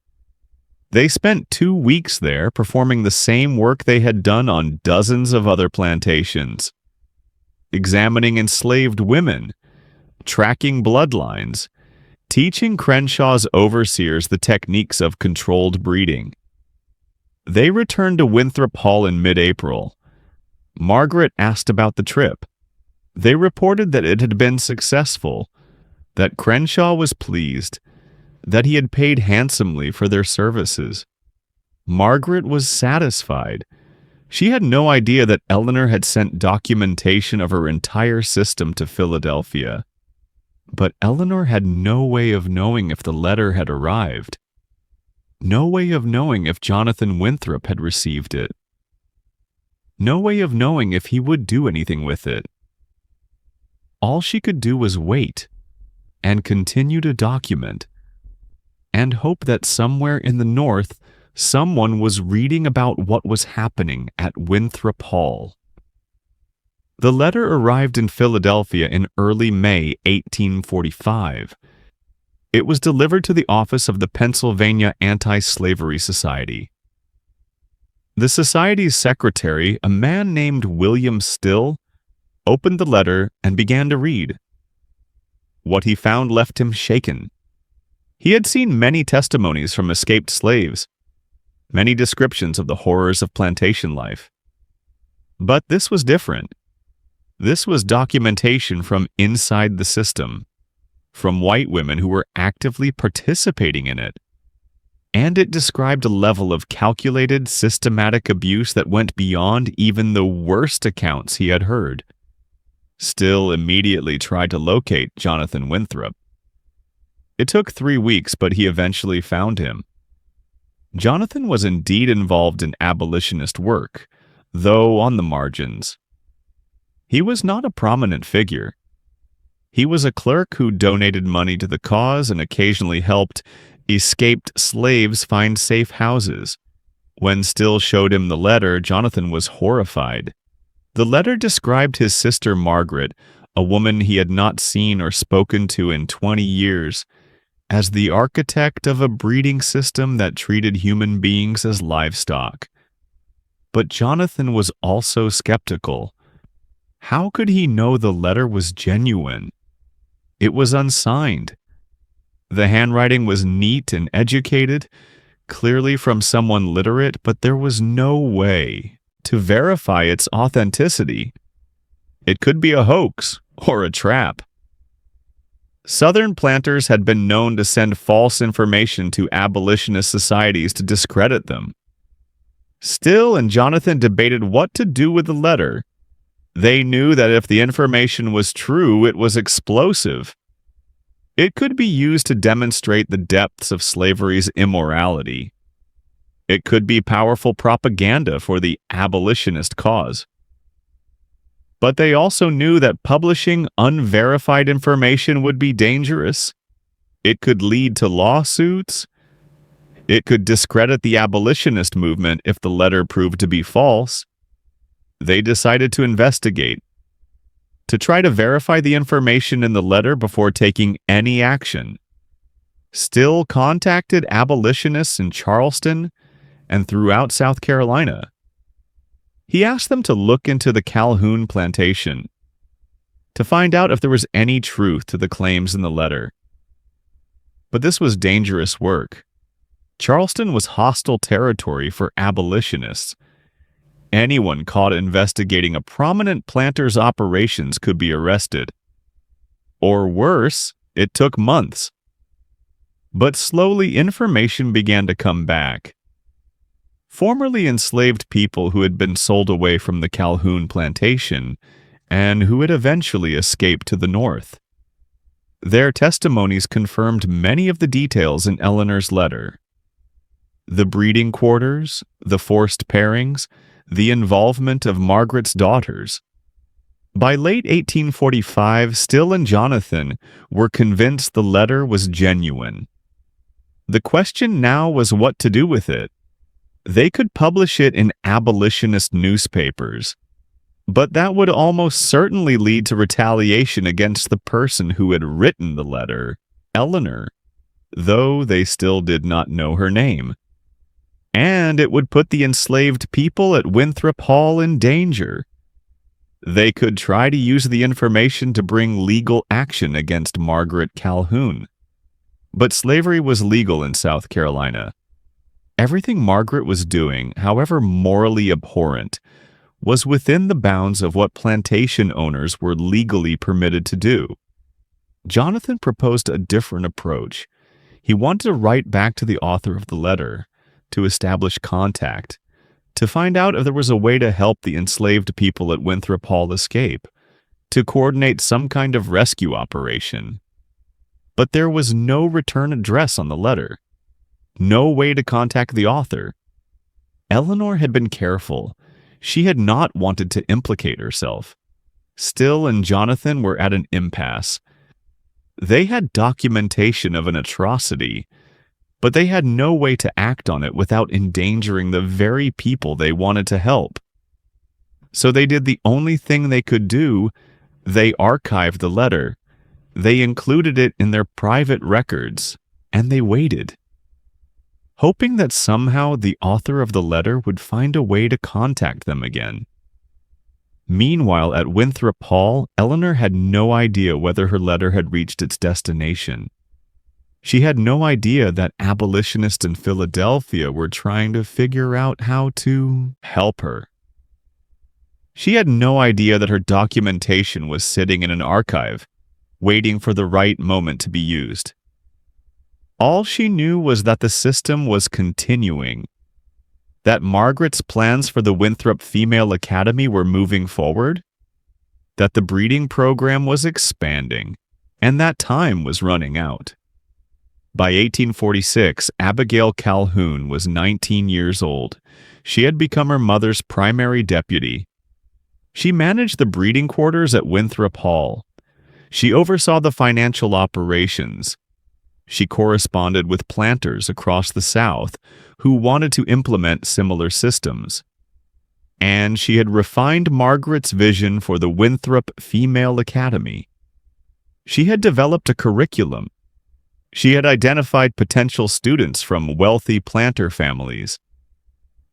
They spent 2 weeks there performing the same work they had done on dozens of other plantations, examining enslaved women, tracking bloodlines, teaching Crenshaw's overseers the techniques of controlled breeding. They returned to Winthrop Hall in mid-April. Margaret asked about the trip. They reported that it had been successful, that Crenshaw was pleased, that he had paid handsomely for their services. Margaret was satisfied. She had no idea that Eleanor had sent documentation of her entire system to Philadelphia. But Eleanor had no way of knowing if the letter had arrived. No way of knowing if Jonathan Winthrop had received it. No way of knowing if he would do anything with it. All she could do was wait. and continue to document, and hope that somewhere in the North, someone was reading about what was happening at Winthrop Hall. The letter arrived in Philadelphia in early May 1845. It was delivered to the office of the Pennsylvania Anti-Slavery Society. The society's secretary, a man named William Still, opened the letter and began to read. What he found left him shaken. He had seen many testimonies from escaped slaves, many descriptions of the horrors of plantation life. But this was different. This was documentation from inside the system, from white women who were actively participating in it. And it described a level of calculated, systematic abuse that went beyond even the worst accounts he had heard. Still immediately tried to locate Jonathan Winthrop. It took 3 weeks, but he eventually found him. Jonathan was indeed involved in abolitionist work, though on the margins. He was not a prominent figure. He was a clerk who donated money to the cause and occasionally helped escaped slaves find safe houses. When Still showed him the letter, Jonathan was horrified. The letter described his sister Margaret, a woman he had not seen or spoken to in 20 years, as the architect of a breeding system that treated human beings as livestock. But Jonathan was also skeptical. How could he know the letter was genuine? It was unsigned. The handwriting was neat and educated, clearly from someone literate, but there was no way to verify its authenticity. It could be a hoax or a trap. Southern planters had been known to send false information to abolitionist societies to discredit them. Still and Jonathan debated what to do with the letter. They knew that if the information was true, it was explosive. It could be used to demonstrate the depths of slavery's immorality. It could be powerful propaganda for the abolitionist cause. But they also knew that publishing unverified information would be dangerous. It could lead to lawsuits. It could discredit the abolitionist movement if the letter proved to be false. They decided to investigate, to try to verify the information in the letter before taking any action. Still contacted abolitionists in Charleston and throughout South Carolina. He asked them to look into the Calhoun plantation, to find out if there was any truth to the claims in the letter. But this was dangerous work. Charleston was hostile territory for abolitionists. Anyone caught investigating a prominent planter's operations could be arrested. Or worse, it took months. But slowly information began to come back. Formerly enslaved people who had been sold away from the Calhoun plantation and who had eventually escaped to the north. Their testimonies confirmed many of the details in Eleanor's letter. The breeding quarters, the forced pairings, the involvement of Margaret's daughters. By late 1845, Still and Jonathan were convinced the letter was genuine. The question now was what to do with it. They could publish it in abolitionist newspapers, but that would almost certainly lead to retaliation against the person who had written the letter, Eleanor, though they still did not know her name. And it would put the enslaved people at Winthrop Hall in danger. They could try to use the information to bring legal action against Margaret Calhoun. But slavery was legal in South Carolina. Everything Margaret was doing, however morally abhorrent, was within the bounds of what plantation owners were legally permitted to do. Jonathan proposed a different approach. He wanted to write back to the author of the letter, to establish contact, to find out if there was a way to help the enslaved people at Winthrop Hall escape, to coordinate some kind of rescue operation. But there was no return address on the letter, no way to contact the author. Eleanor had been careful. She had not wanted to implicate herself. Still and Jonathan were at an impasse. They had documentation of an atrocity, but they had no way to act on it without endangering the very people they wanted to help. So they did the only thing they could do. They archived the letter. They included it in their private records, and they waited, hoping that somehow the author of the letter would find a way to contact them again. Meanwhile, at Winthrop Hall, Eleanor had no idea whether her letter had reached its destination. She had no idea that abolitionists in Philadelphia were trying to figure out how to help her. She had no idea that her documentation was sitting in an archive, waiting for the right moment to be used. All she knew was that the system was continuing, that Margaret's plans for the Winthrop Female Academy were moving forward, that the breeding program was expanding, and that time was running out. By 1846, Abigail Calhoun was 19 years old. She had become her mother's primary deputy. She managed the breeding quarters at Winthrop Hall. She oversaw the financial operations. She corresponded with planters across the South who wanted to implement similar systems. And she had refined Margaret's vision for the Winthrop Female Academy. She had developed a curriculum. She had identified potential students from wealthy planter families.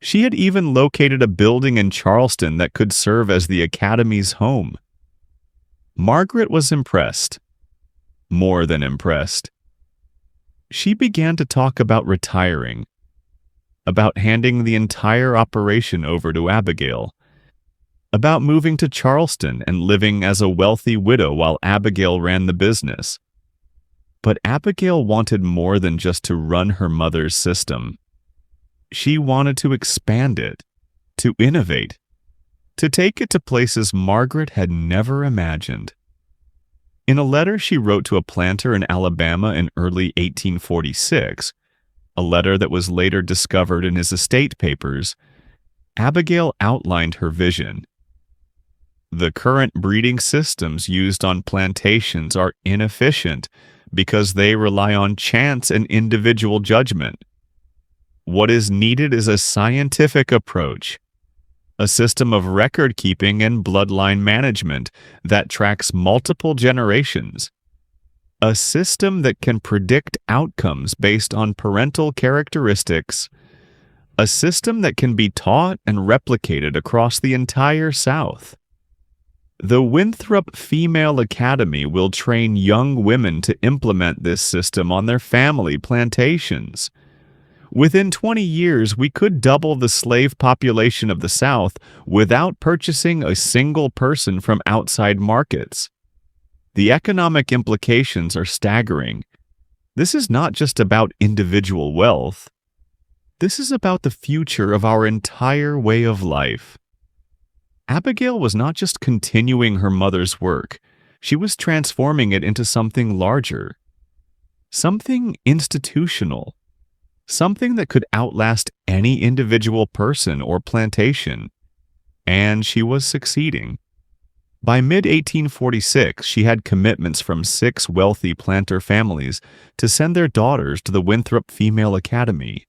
She had even located a building in Charleston that could serve as the Academy's home. Margaret was impressed. More than impressed. She began to talk about retiring, about handing the entire operation over to Abigail, about moving to Charleston and living as a wealthy widow while Abigail ran the business. But Abigail wanted more than just to run her mother's system. She wanted to expand it, to innovate, to take it to places Margaret had never imagined. In a letter she wrote to a planter in Alabama in early 1846, a letter that was later discovered in his estate papers, Abigail outlined her vision. The current breeding systems used on plantations are inefficient because they rely on chance and individual judgment. What is needed is a scientific approach, a system of record-keeping and bloodline management that tracks multiple generations, a system that can predict outcomes based on parental characteristics, a system that can be taught and replicated across the entire South. The Winthrop Female Academy will train young women to implement this system on their family plantations. Within 20 years, we could double the slave population of the South without purchasing a single person from outside markets. The economic implications are staggering. This is not just about individual wealth. This is about the future of our entire way of life. Abigail was not just continuing her mother's work, she was transforming it into something larger, something institutional. Something that could outlast any individual person or plantation. And she was succeeding. By mid-1846, she had commitments from 6 wealthy planter families to send their daughters to the Winthrop Female Academy.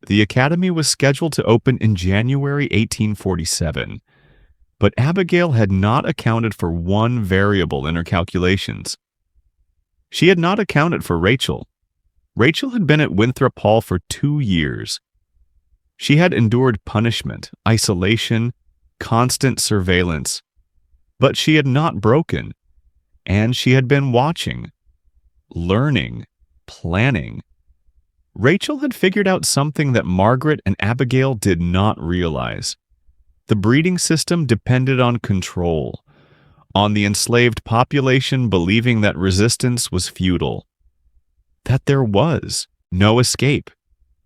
The academy was scheduled to open in January 1847, but Abigail had not accounted for one variable in her calculations. She had not accounted for Rachel. Rachel had been at Winthrop Hall for 2 years. She had endured punishment, isolation, constant surveillance, but she had not broken, and she had been watching, learning, planning. Rachel had figured out something that Margaret and Abigail did not realize. The breeding system depended on control, on the enslaved population believing that resistance was futile, that there was no escape,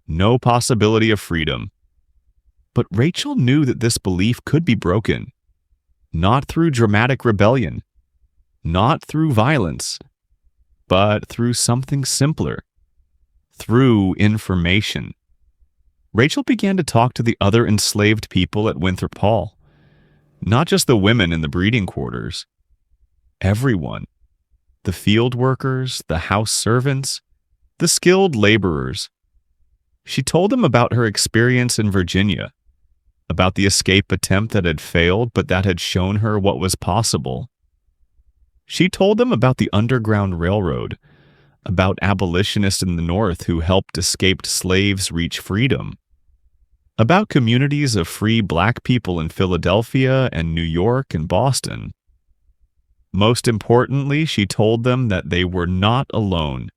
no possibility of freedom. But Rachel knew that this belief could be broken, not through dramatic rebellion, not through violence, but through something simpler, through information. Rachel began to talk to the other enslaved people at Winthrop Hall, not just the women in the breeding quarters, everyone. the field workers, the house servants, the skilled laborers. She told them about her experience in Virginia, about the escape attempt that had failed but that had shown her what was possible. She told them about the Underground Railroad, about abolitionists in the North who helped escaped slaves reach freedom, about communities of free black people in Philadelphia and New York and Boston. Most importantly, she told them that they were not alone,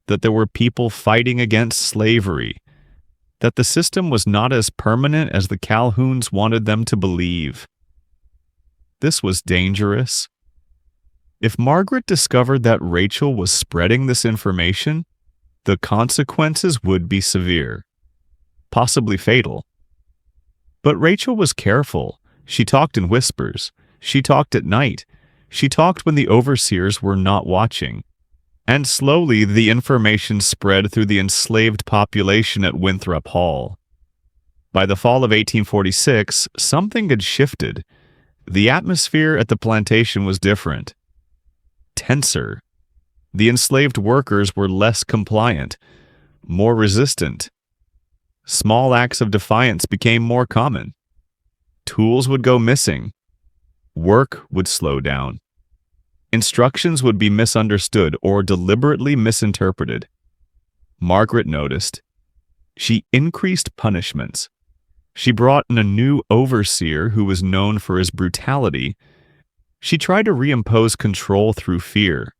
that there were people fighting against slavery, that the system was not as permanent as the Calhouns wanted them to believe. This was dangerous. If Margaret discovered that Rachel was spreading this information, the consequences would be severe, possibly fatal. But Rachel was careful. She talked in whispers. She talked at night. She talked when the overseers were not watching. And slowly the information spread through the enslaved population at Winthrop Hall. By the fall of 1846, something had shifted. The atmosphere at the plantation was different, tenser. The enslaved workers were less compliant, more resistant. Small acts of defiance became more common. Tools would go missing. Work would slow down. Instructions would be misunderstood or deliberately misinterpreted. Margaret noticed. She increased punishments. She brought in a new overseer who was known for his brutality. She tried to reimpose control through fear.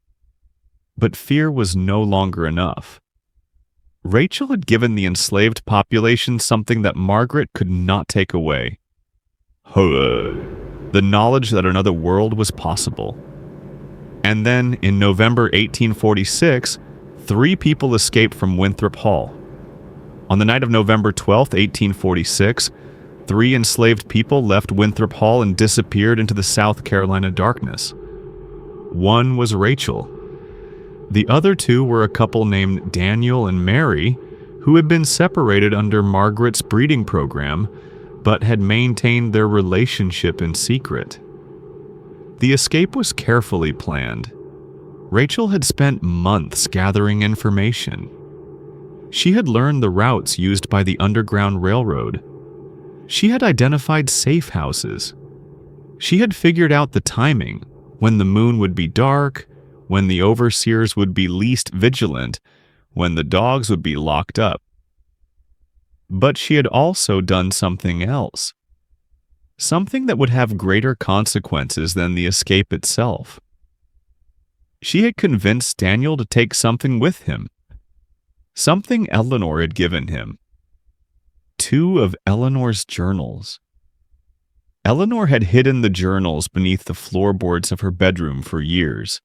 But fear was no longer enough. Rachel had given the enslaved population something that Margaret could not take away. The knowledge that another world was possible. And then, in November 1846, 3 people escaped from Winthrop Hall. On the night of November 12, 1846, 3 enslaved people left Winthrop Hall and disappeared into the South Carolina darkness. One was Rachel. The other 2 were a couple named Daniel and Mary, who had been separated under Margaret's breeding program, but had maintained their relationship in secret. The escape was carefully planned. Rachel had spent months gathering information. She had learned the routes used by the Underground Railroad. She had identified safe houses. She had figured out the timing, when the moon would be dark, when the overseers would be least vigilant, when the dogs would be locked up. But she had also done something else. Something that would have greater consequences than the escape itself. She had convinced Daniel to take something with him. Something Eleanor had given him. 2 of Eleanor's journals. Eleanor had hidden the journals beneath the floorboards of her bedroom for years.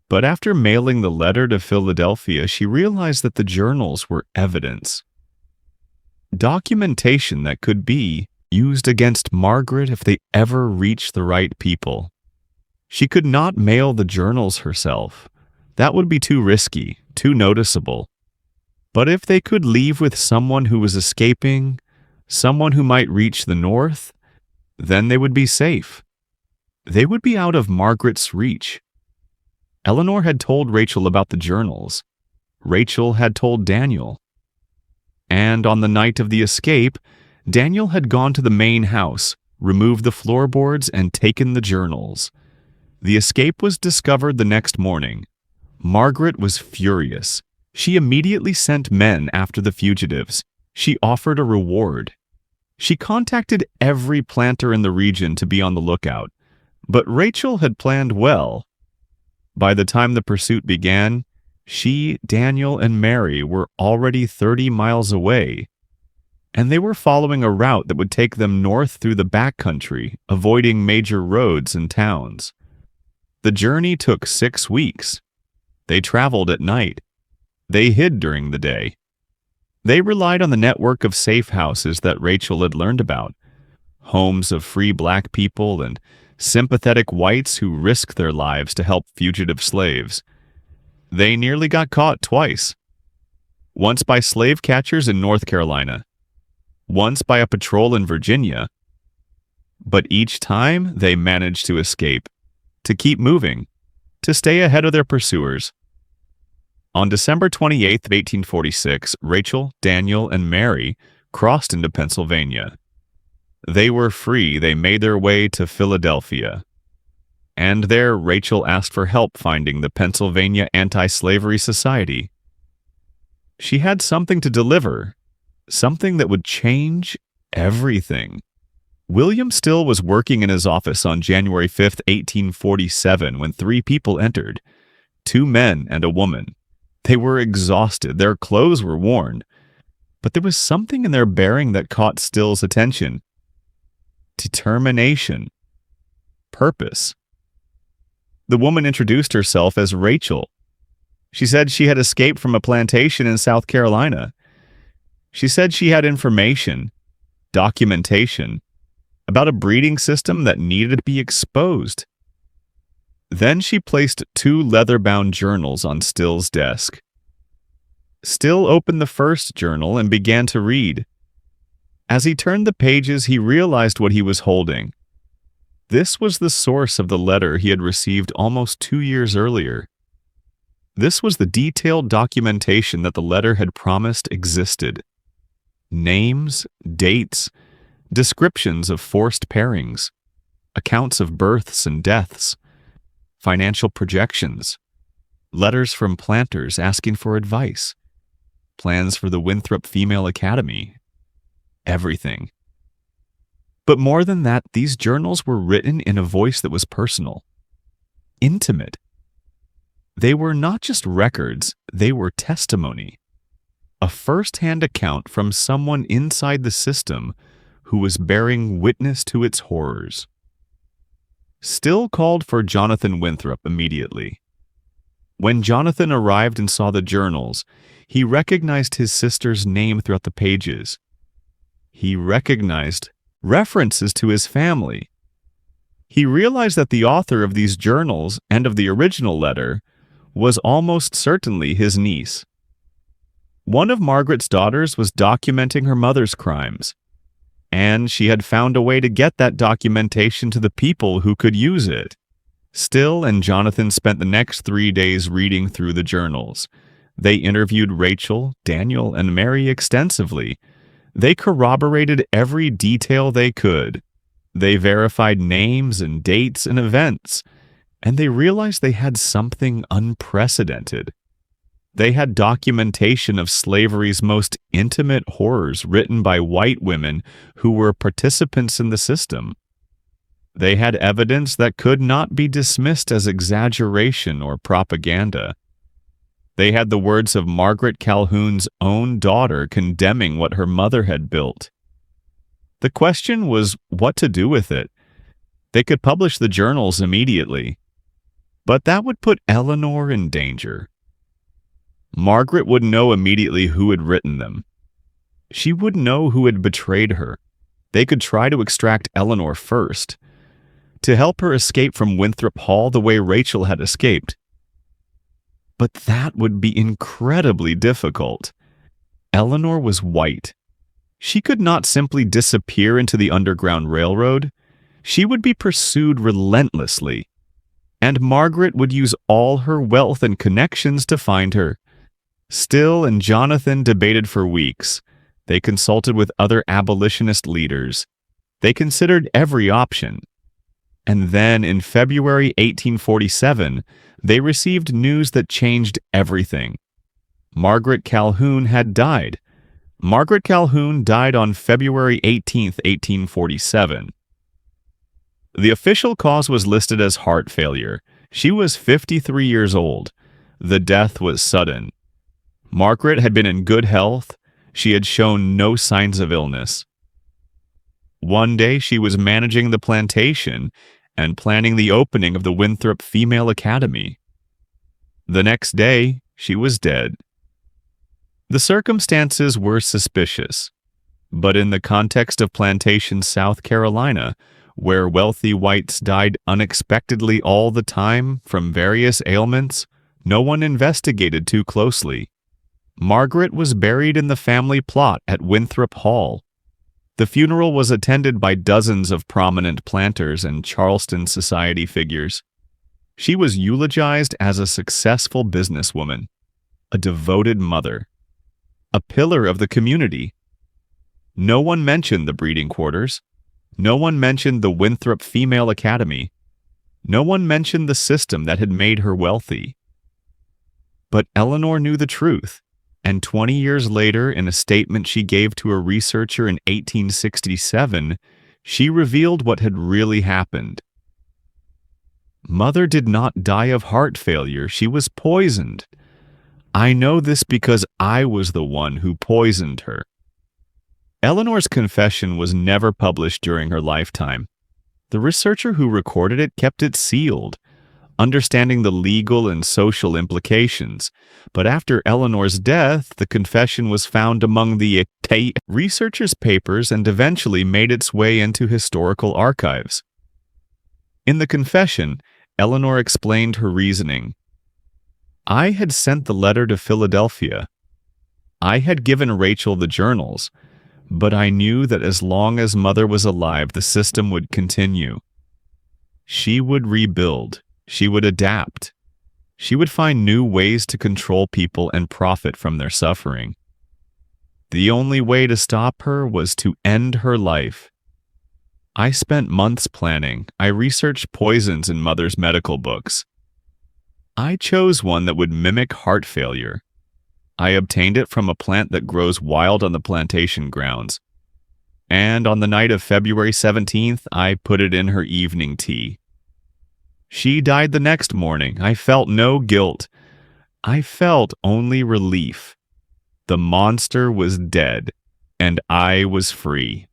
But after mailing the letter to Philadelphia, she realized that the journals were evidence. Documentation that could be used against Margaret if they ever reached the right people. She could not mail the journals herself. That would be too risky, too noticeable. But if they could leave with someone who was escaping, someone who might reach the North, then they would be safe. They would be out of Margaret's reach. Eleanor had told Rachel about the journals. Rachel had told Daniel. And on the night of the escape, Daniel had gone to the main house, removed the floorboards, and taken the journals. The escape was discovered the next morning. Margaret was furious. She immediately sent men after the fugitives. She offered a reward. She contacted every planter in the region to be on the lookout. But Rachel had planned well. By the time the pursuit began, she, Daniel, and Mary were already 30 miles away, and they were following a route that would take them north through the backcountry, avoiding major roads and towns. The journey took 6 weeks. They traveled at night. They hid during the day. They relied on the network of safe houses that Rachel had learned about, homes of free black people and sympathetic whites who risked their lives to help fugitive slaves. They nearly got caught twice. Once by slave catchers in North Carolina, once by a patrol in Virginia. But each time they managed to escape, to keep moving, to stay ahead of their pursuers. On December 28th of 1846, Rachel, Daniel, and Mary crossed into Pennsylvania. They were free. They made their way to Philadelphia. And there, Rachel asked for help finding the Pennsylvania Anti-Slavery Society. She had something to deliver, something that would change everything. William Still was working in his office on January 5th, 1847, when 3 people entered, 2 men and a woman. They were exhausted, their clothes were worn, but there was something in their bearing that caught Still's attention. Determination. Purpose. The woman introduced herself as Rachel. She said she had escaped from a plantation in South Carolina. She said she had information, documentation, about a breeding system that needed to be exposed. Then she placed 2 leather-bound journals on Still's desk. Still opened the first journal and began to read. As he turned the pages, he realized what he was holding. This was the source of the letter he had received almost 2 years earlier. This was the detailed documentation that the letter had promised existed. Names, dates, descriptions of forced pairings, accounts of births and deaths, financial projections, letters from planters asking for advice, plans for the Winthrop Female Academy, everything. But more than that, these journals were written in a voice that was personal, intimate. They were not just records, they were testimony. A first-hand account from someone inside the system who was bearing witness to its horrors. Still called for Jonathan Winthrop immediately. When Jonathan arrived and saw the journals, he recognized his sister's name throughout the pages. He recognized references to his family. He realized that the author of these journals and of the original letter was almost certainly his niece. One of Margaret's daughters was documenting her mother's crimes, and she had found a way to get that documentation to the people who could use it. Still and Jonathan spent the next 3 days reading through the journals. They interviewed Rachel, Daniel, and Mary extensively. They corroborated every detail they could. They verified names and dates and events, and they realized they had something unprecedented. They had documentation of slavery's most intimate horrors written by white women who were participants in the system. They had evidence that could not be dismissed as exaggeration or propaganda. They had the words of Margaret Calhoun's own daughter condemning what her mother had built. The question was what to do with it. They could publish the journals immediately, but that would put Eleanor in danger. Margaret would know immediately who had written them. She would know who had betrayed her. They could try to extract Eleanor first, to help her escape from Winthrop Hall the way Rachel had escaped. But that would be incredibly difficult. Eleanor was white. She could not simply disappear into the Underground Railroad. She would be pursued relentlessly, and Margaret would use all her wealth and connections to find her. Still and Jonathan debated for weeks. They consulted with other abolitionist leaders. They considered every option. And then in February 1847, they received news that changed everything. Margaret Calhoun had died. Margaret Calhoun died on February 18, 1847. The official cause was listed as heart failure. She was 53 years old. The death was sudden. Margaret had been in good health. She had shown no signs of illness. One day she was managing the plantation and planning the opening of the Winthrop Female Academy. The next day, she was dead. The circumstances were suspicious, but in the context of plantation South Carolina, where wealthy whites died unexpectedly all the time from various ailments, no one investigated too closely. Margaret was buried in the family plot at Winthrop Hall. The funeral was attended by dozens of prominent planters and Charleston society figures. She was eulogized as a successful businesswoman, a devoted mother, a pillar of the community. No one mentioned the breeding quarters. No one mentioned the Winthrop Female Academy. No one mentioned the system that had made her wealthy. But Eleanor knew the truth, and 20 years later, in a statement she gave to a researcher in 1867, she revealed what had really happened. Mother did not die of heart failure. She was poisoned. I know this because I was the one who poisoned her. Eleanor's confession was never published during her lifetime. The researcher who recorded it kept it sealed, understanding the legal and social implications. But after Eleanor's death, the confession was found among the researcher's papers and eventually made its way into historical archives. In the confession, Eleanor explained her reasoning. I had sent the letter to Philadelphia. I had given Rachel the journals, but I knew that as long as Mother was alive, the system would continue. She would rebuild. She would adapt. She would find new ways to control people and profit from their suffering. The only way to stop her was to end her life. I spent months planning. I researched poisons in Mother's medical books. I chose one that would mimic heart failure. I obtained it from a plant that grows wild on the plantation grounds. And on the night of February 17th, I put it in her evening tea. She died the next morning. I felt no guilt. I felt only relief. The monster was dead, and I was free.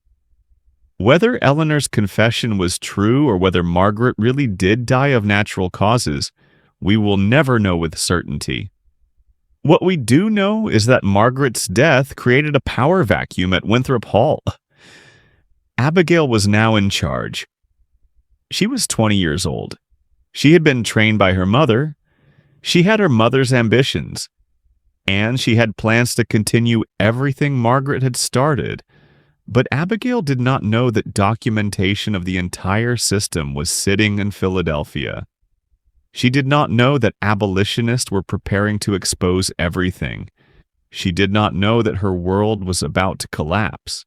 Whether Eleanor's confession was true or whether Margaret really did die of natural causes, we will never know with certainty. What we do know is that Margaret's death created a power vacuum at Winthrop Hall. Abigail was now in charge. She was 20 years old. She had been trained by her mother. She had her mother's ambitions. And she had plans to continue everything Margaret had started. But Abigail did not know that documentation of the entire system was sitting in Philadelphia. She did not know that abolitionists were preparing to expose everything. She did not know that her world was about to collapse.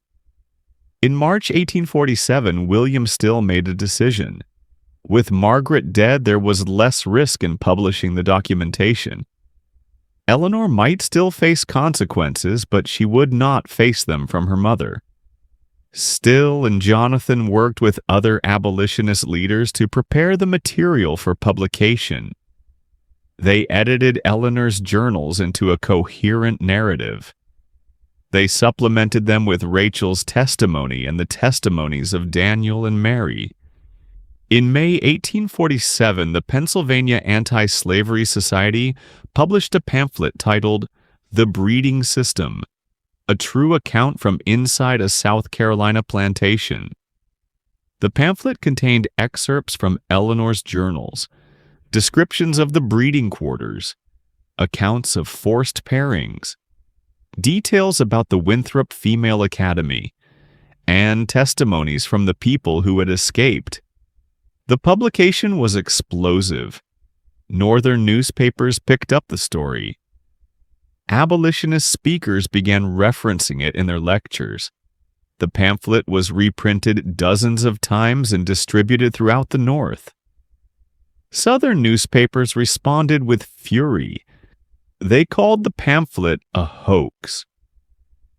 In March 1847, William Still made a decision. With Margaret dead, there was less risk in publishing the documentation. Eleanor might still face consequences, but she would not face them from her mother. Still and Jonathan worked with other abolitionist leaders to prepare the material for publication. They edited Eleanor's journals into a coherent narrative. They supplemented them with Rachel's testimony and the testimonies of Daniel and Mary. In May 1847, the Pennsylvania Anti-Slavery Society published a pamphlet titled The Breeding System, a true account from inside a South Carolina plantation. The pamphlet contained excerpts from Eleanor's journals, descriptions of the breeding quarters, accounts of forced pairings, details about the Winthrop Female Academy, and testimonies from the people who had escaped. The publication was explosive. Northern newspapers picked up the story. Abolitionist speakers began referencing it in their lectures. The pamphlet was reprinted dozens of times and distributed throughout the North. Southern newspapers responded with fury. They called the pamphlet a hoax.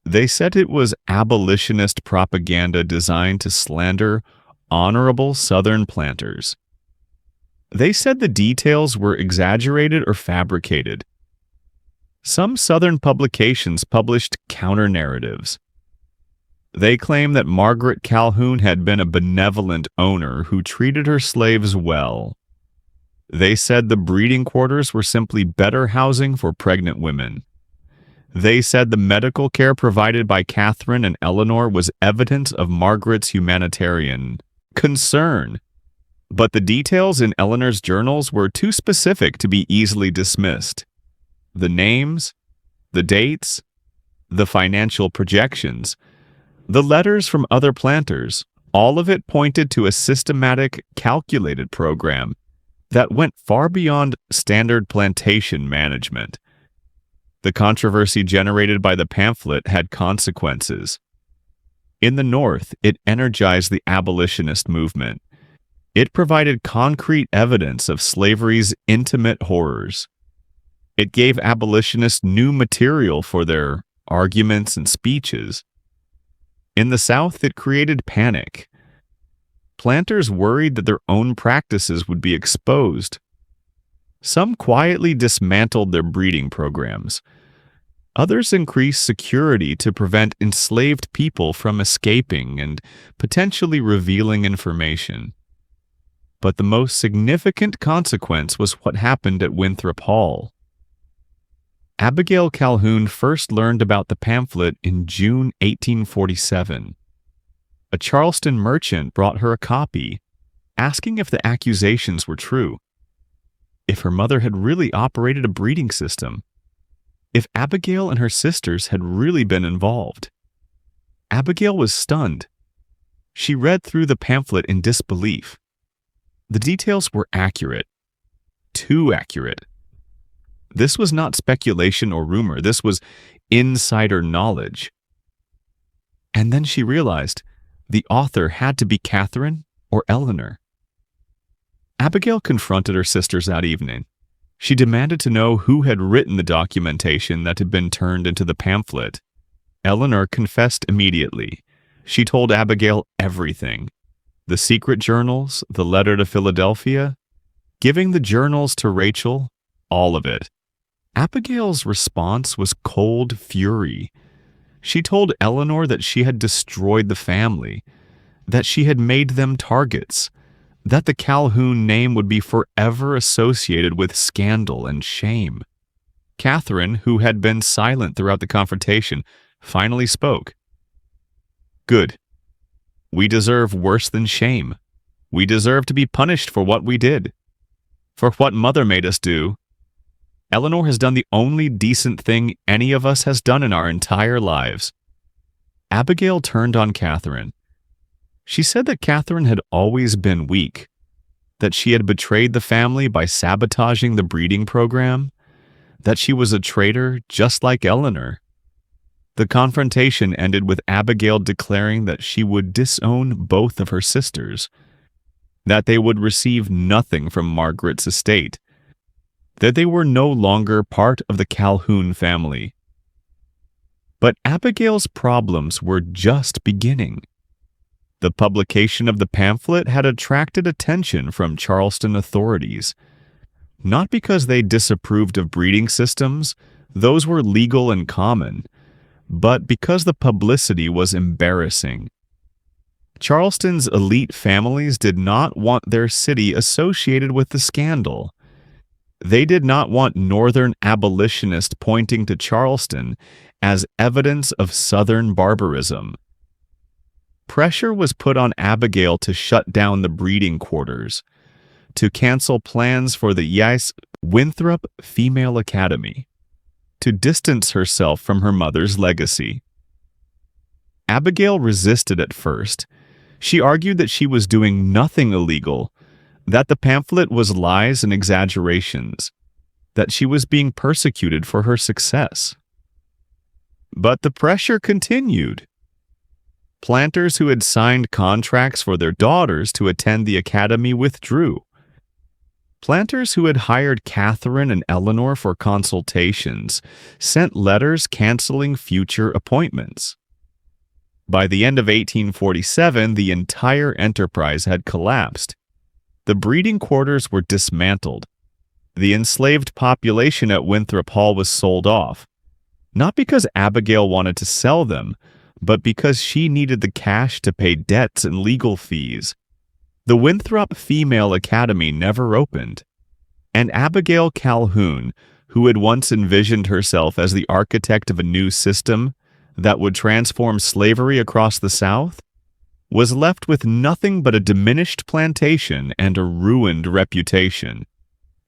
They said it was abolitionist propaganda designed to slander honorable Southern planters. They said the details were exaggerated or fabricated. Some Southern publications published counter-narratives. They claimed that Margaret Calhoun had been a benevolent owner who treated her slaves well. They said the breeding quarters were simply better housing for pregnant women. They said the medical care provided by Catherine and Eleanor was evidence of Margaret's humanitarian concern. But the details in Eleanor's journals were too specific to be easily dismissed. The names, the dates, the financial projections, the letters from other planters, all of it pointed to a systematic, calculated program. that went far beyond standard plantation management. The controversy generated by the pamphlet had consequences. In the North, it energized the abolitionist movement. It provided concrete evidence of slavery's intimate horrors. It gave abolitionists new material for their arguments and speeches. In the South, it created panic. Planters worried that their own practices would be exposed. Some quietly dismantled their breeding programs. Others increased security to prevent enslaved people from escaping and potentially revealing information. But the most significant consequence was what happened at Winthrop Hall. Abigail Calhoun first learned about the pamphlet in June 1847. A Charleston merchant brought her a copy, asking if the accusations were true, if her mother had really operated a breeding system, if Abigail and her sisters had really been involved. Abigail was stunned. She read through the pamphlet in disbelief. The details were accurate. Too accurate. This was not speculation or rumor. This was insider knowledge. And then she realized the author had to be Catherine or Eleanor. Abigail confronted her sisters that evening. She demanded to know who had written the documentation that had been turned into the pamphlet. Eleanor confessed immediately. She told Abigail everything. The secret journals, the letter to Philadelphia, giving the journals to Rachel, all of it. Abigail's response was cold fury. She told Eleanor that she had destroyed the family, that she had made them targets, that the Calhoun name would be forever associated with scandal and shame. Catherine, who had been silent throughout the confrontation, finally spoke. "Good. We deserve worse than shame. We deserve to be punished for what we did, for what Mother made us do. Eleanor has done the only decent thing any of us has done in our entire lives." Abigail turned on Catherine. She said that Catherine had always been weak, that she had betrayed the family by sabotaging the breeding program, that she was a traitor just like Eleanor. The confrontation ended with Abigail declaring that she would disown both of her sisters, that they would receive nothing from Margaret's estate, that they were no longer part of the Calhoun family. But Abigail's problems were just beginning. The publication of the pamphlet had attracted attention from Charleston authorities, not because they disapproved of breeding systems, those were legal and common, but because the publicity was embarrassing. Charleston's elite families did not want their city associated with the scandal. They did not want Northern abolitionists pointing to Charleston as evidence of Southern barbarism. Pressure was put on Abigail to shut down the breeding quarters, to cancel plans for the Winthrop Female Academy, to distance herself from her mother's legacy. Abigail resisted at first. She argued that she was doing nothing illegal, that the pamphlet was lies and exaggerations, that she was being persecuted for her success. But the pressure continued. Planters who had signed contracts for their daughters to attend the academy withdrew. Planters who had hired Catherine and Eleanor for consultations sent letters canceling future appointments. By the end of 1847, the entire enterprise had collapsed. The breeding quarters were dismantled. The enslaved population at Winthrop Hall was sold off, not because Abigail wanted to sell them, but because she needed the cash to pay debts and legal fees. The Winthrop Female Academy never opened, and Abigail Calhoun, who had once envisioned herself as the architect of a new system that would transform slavery across the South, was left with nothing but a diminished plantation and a ruined reputation.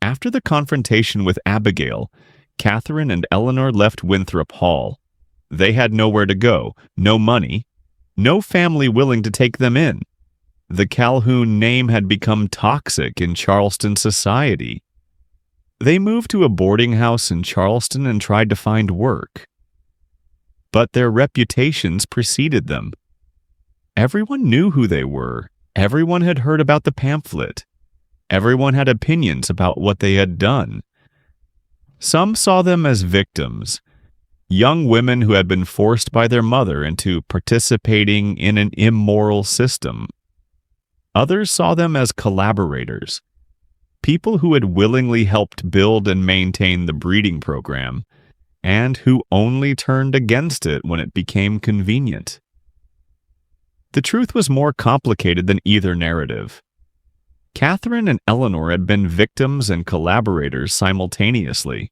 After the confrontation with Abigail, Catherine and Eleanor left Winthrop Hall. They had nowhere to go, no money, no family willing to take them in. The Calhoun name had become toxic in Charleston society. They moved to a boarding house in Charleston and tried to find work. But their reputations preceded them. Everyone knew who they were. Everyone had heard about the pamphlet. Everyone had opinions about what they had done. Some saw them as victims, young women who had been forced by their mother into participating in an immoral system. Others saw them as collaborators, people who had willingly helped build and maintain the breeding program, and who only turned against it when it became convenient. The truth was more complicated than either narrative. Catherine and Eleanor had been victims and collaborators simultaneously.